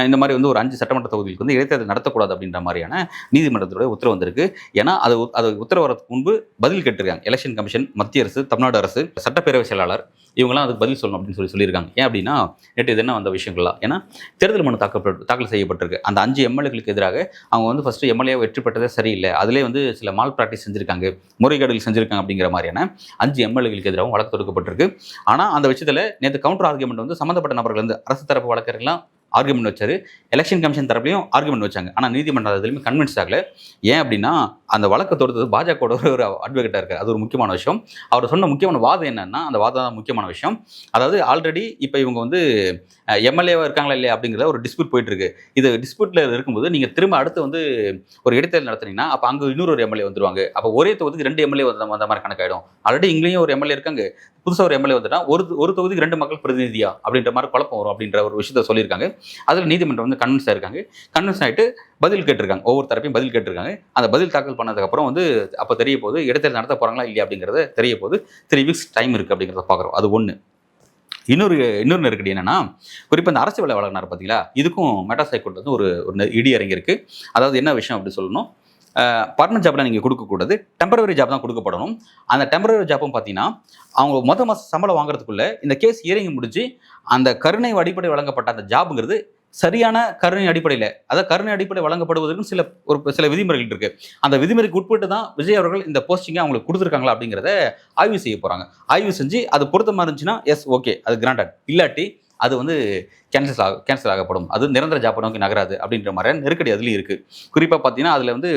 இந்த மாதிரி வந்து ஒரு 5 சட்டமன்ற தொகுதிக்கு வந்து இடைத்தேர்தல் நடத்தக்கூடாது அப்படின்ற மாதிரியான நீதிமன்றத்தோட உத்தரவு வந்திருக்கு. ஏன்னா அது உத்தரவு வரதுக்கு முன்பு பதில் கேட்டிருக்காங்க. எலெக்ஷன் கமிஷன், மத்திய அரசு, தமிழ்நாடு அரசு, சட்டப்பேரவை செயலாளர் இவங்களாம் அதுக்கு பதில் சொல்லணும் அப்படின்னு சொல்லியிருக்காங்க. ஏன் அப்படின்னா நேற்று இது என்ன வந்த விஷயங்கள்லாம், ஏன்னா தேர்தல் மனு தாக்கல் செய்யப்பட்டிருக்கு. அந்த 5 எம்எல்ஏக்களுக்கு எதிராக அவங்க வந்து ஃபர்ஸ்ட் எம்எல்ஏ வெற்றி பெற்றதே சரியில்லை, அதிலே வந்து சில மால் பிராக்டிஸ் செஞ்சிருக்காங்க, முறைகேடுகள் செஞ்சிருக்காங்க அப்படிங்கிற மாதிரியான 5 எம்எல்ஏக்களுக்கு எதிராகவும் வழக்கு தொடுக்கப்பட்டிருக்கு. ஆனால் அந்த விஷயத்தில் நேற்று கவுண்டர் ஆர்குமெண்ட் வந்து சம்மந்தப்பட்ட நபர்கள் வந்து அரசு தரப்பு வழக்கறிஞர்லாம் ஆர்குமெண்ட் வச்சாரு, எலெக்ஷன் கமிஷன் தரப்புலையும் ஆர்குமெண்ட் வச்சாங்க. ஆனால் நீதிமன்றம் அதுலையுமே கன்வின்ஸ் ஆகல. ஏன் அப்படின்னா அந்த வழக்கு தொடுத்தது பாஜகவோட ஒரு அட்வொகேட்டாக இருக்கார். அது ஒரு முக்கியமான விஷயம். அவர் சொன்ன முக்கியமான வாதம் என்னன்னா, அந்த வாதம் தான் முக்கியமான விஷயம். அதாவது ஆல்ரெடி இப்போ இவங்க வந்து எம்எல்ஏவாக இருக்காங்களா இல்லையா அப்படிங்கிற ஒரு டிஸ்பியூட் போயிட்டு இருக்கு. இது டிஸ்பியூட்ல இருக்கும்போது நீங்கள் திரும்ப அடுத்து வந்து ஒரு இடைத்தேர்தல் நடத்துனீங்கன்னா அப்போ அங்கே இன்னொரு எம்எல்ஏ வந்துருவாங்க. அப்போ ஒரே தொகுதிக்கு 2 எம்எல்ஏ வந்த மாதிரி கணக்காயிடும். ஆல்ரெடி இங்கேயும் ஒரு எம்எல்ஏ இருக்காங்க, புதுசாக ஒரு எம்எல்ஏ வந்துட்டா ஒரு தொகுதிக்கு 2 மக்கள் பிரதிநிதியா அப்படின்ற மாதிரி குழப்பம் வரும் அப்படின்ற ஒரு விஷயத்த சொல்லியிருக்காங்க. அதில் நீதிமன்றம் வந்து கன்வின்ஸ் ஆயிருக்காங்க. கன்வின்ஸ் ஆகிட்டு பதில் கேட்டிருக்காங்க, ஒவ்வொரு தரப்பையும் பதில் கேட்டிருக்காங்க. அந்த பதில் தாக்கல் பண்ணதுக்கப்புறம் வந்து அப்போ தெரிய போது இடைத்தேர்தல் நடத்த போகிறாங்களா இல்லையா அப்படிங்கிறத தெரிய போது 3 வீக்ஸ் டைம் இருக்குது அப்படிங்கிறத பார்க்குறோம். அது ஒன்று. இன்னொரு நெருக்கடி என்னன்னா, குறிப்பாக இந்த அரசு வேலை வழங்கினார் பார்த்தீங்களா, இதுக்கும் மெட்ராஸ் ஹைகோர்ட் வந்து ஒரு இடி இறங்கியிருக்கு. அதாவது என்ன விஷயம் அப்படி சொல்லணும், பர்மனன்ட் ஜாப்லாம் நீங்கள் கொடுக்கக்கூடாது, டெம்பரவரி ஜாப் தான் கொடுக்கப்படணும். அந்த டெம்பரவரி ஜாப்பும் பார்த்தீங்கன்னா அவங்க மாதம் சம்பளம் வாங்குறதுக்குள்ள இந்த கேஸ் இறங்கி முடிஞ்சு அந்த கருணை அடிப்படை வழங்கப்பட்ட அந்த ஜாப்புங்கிறது சரியான கருணை அடிப்படையில், அதாவது கருணை அடிப்படை வழங்கப்படுவதற்கு சில விதிமுறைகள் இருக்கு. அந்த விதிமுறைக்கு உட்பட்டு தான் விஜய் அவர்கள் இந்த போஸ்டிங்கை அவங்களுக்கு கொடுத்துருக்காங்களா அப்படிங்கிறத ஆய்வு செய்ய போறாங்க. ஆய்வு செஞ்சு அது பொருத்தமாக இருந்துச்சுன்னா எஸ் ஓகே, அது கிராண்டட். இல்லாட்டி அது வந்து கேன்சல் ஆகப்படும், அது நிரந்தர ஜாப்பை நோக்கி நகராது அப்படின்ற மாதிரி நெருக்கடி அதுலேயும் இருக்குது. குறிப்பாக பார்த்தீங்கன்னா அதில் வந்து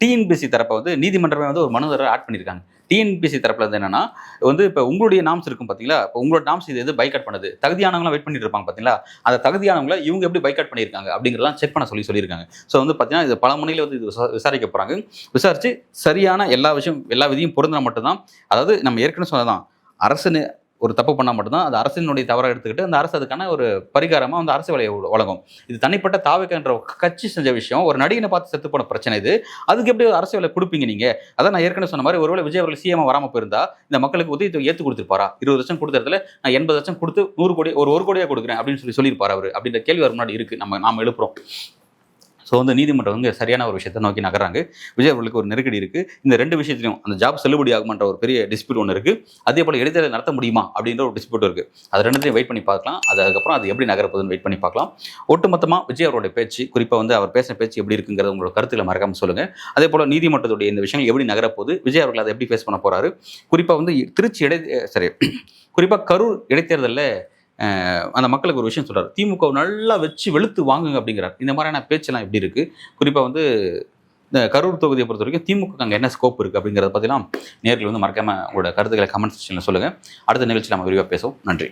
டிஎன்பிஎஸ்சி தரப்பை வந்து நீதிமன்றமே வந்து ஒரு மனுதாரர் ஆட் பண்ணியிருக்காங்க. டிஎன்பிஎஸ்சி தரப்பில் வந்து என்னன்னா வந்து இப்போ உங்களுடைய நாம்ஸ் இருக்கும் பார்த்தீங்களா, இப்போ உங்களோட நாம்ஸ் இது பைக்காட் பண்ணுது, தகுதியானவங்களாம் வெயிட் பண்ணிட்டு இருப்பாங்க பார்த்தீங்களா, அந்த தகுதியானவங்களை இவங்க எப்படி பைக்காட் பண்ணியிருக்காங்க அப்படிங்கிறதெல்லாம் செக் பண்ண சொல்லியிருக்காங்க. ஸோ வந்து பார்த்தீங்கன்னா இது பல முனையில் வந்து இது விசாரிக்க போகிறாங்க. விசாரித்து சரியான எல்லா விதியும் பொருந்தினா மட்டும்தான், அதாவது நம்ம ஏற்கனவே சொன்னதான், அரசு ஒரு தப்பு பண்ணால் மட்டும்தான் அது அரசினுடைய தவறாக எடுத்துக்கிட்டு அந்த அரசு அதுக்கான ஒரு பரிகாரமாக வந்து அரசு வேலையை வழங்கும். இது தனிப்பட்ட தாவகன்ற கட்சி செஞ்ச விஷயம், ஒரு நடிகனை பார்த்து செத்து போன பிரச்சனை இது. அதுக்கு எப்படி அரசு வேலை கொடுப்பீங்க நீங்கள்? அதான் நான் ஏற்கனவே சொன்ன மாதிரி, ஒருவேளை விஜய் அவர்கள் சிஎம் வராமல் போயிருந்தா இந்த மக்களுக்கு உதவி ஏற்று கொடுத்துருப்பாரா? 20 லட்சம் கொடுத்ததுல நான் 80 லட்சம் கொடுத்து 100 கோடி 1 கோடியாக கொடுக்குறேன் அப்படின்னு சொல்லியிருப்பார் அவர் அப்படின்ற கேள்வி வர முன்னாடி இருக்குது. நாம் எழுப்புறோம். ஸோ வந்து நீதிமன்றம் வந்து சரியான ஒரு விஷயத்தை நோக்கி நகர்றாங்க. விஜய் அவர்களுக்கு ஒரு நெருக்கடி இருக்குது. இந்த 2 விஷயத்திலையும் அந்த ஜாப் செல்லுபடி ஆகுமான்ற ஒரு பெரிய டிஸ்பியூட் ஒன்று இருக்குது. அதே போல் இடைத்தேர்தல் நடத்த முடியுமா அப்படின்ற ஒரு டிஸ்பியூட் இருக்குது. அது 2த்தையும் வெயிட் பண்ணி பார்க்கலாம். அதுக்கப்புறம் அது எப்படி நகரப்போகுதுன்னு வெயிட் பண்ணி பார்க்கலாம். ஒட்டுமொத்தமாக விஜய் அவருடைய பேச்சு, குறிப்பாக வந்து அவர் பேசின பேச்சு எப்படி இருக்குங்கிறது உங்களோட கருத்துக்களை மறக்காமல் சொல்லுங்கள். அதே போல் நீதிமன்றத்துடைய இந்த விஷயங்கள் எப்படி நகரப்போகுது, விஜய் அவர்கள் அதை எப்படி ஃபேஸ் பண்ண போகிறாரு, குறிப்பாக வந்து குறிப்பாக கரூர் இடைத்தேர்தலில் அந்த மக்களுக்கு ஒரு விஷயம் சொல்கிறார், திமுக நல்லா வச்சு வெளுத்து வாங்குங்க அப்படிங்கிறார். இந்த மாதிரியான பேச்செல்லாம் எப்படி இருக்குது? குறிப்பாக வந்து இந்த கரூர் தொகுதியை பொறுத்த வரைக்கும் திமுக அங்கே என்ன ஸ்கோப் இருக்குது அப்படிங்கிறத பற்றிலாம் நேரில் வந்து மறக்காமல் உங்களோட கருத்துக்களை கமெண்ட் செக்ஷனில் சொல்லுங்கள். அடுத்த நிகழ்ச்சியில் நம்ம விரிவாக பேசுவோம். நன்றி.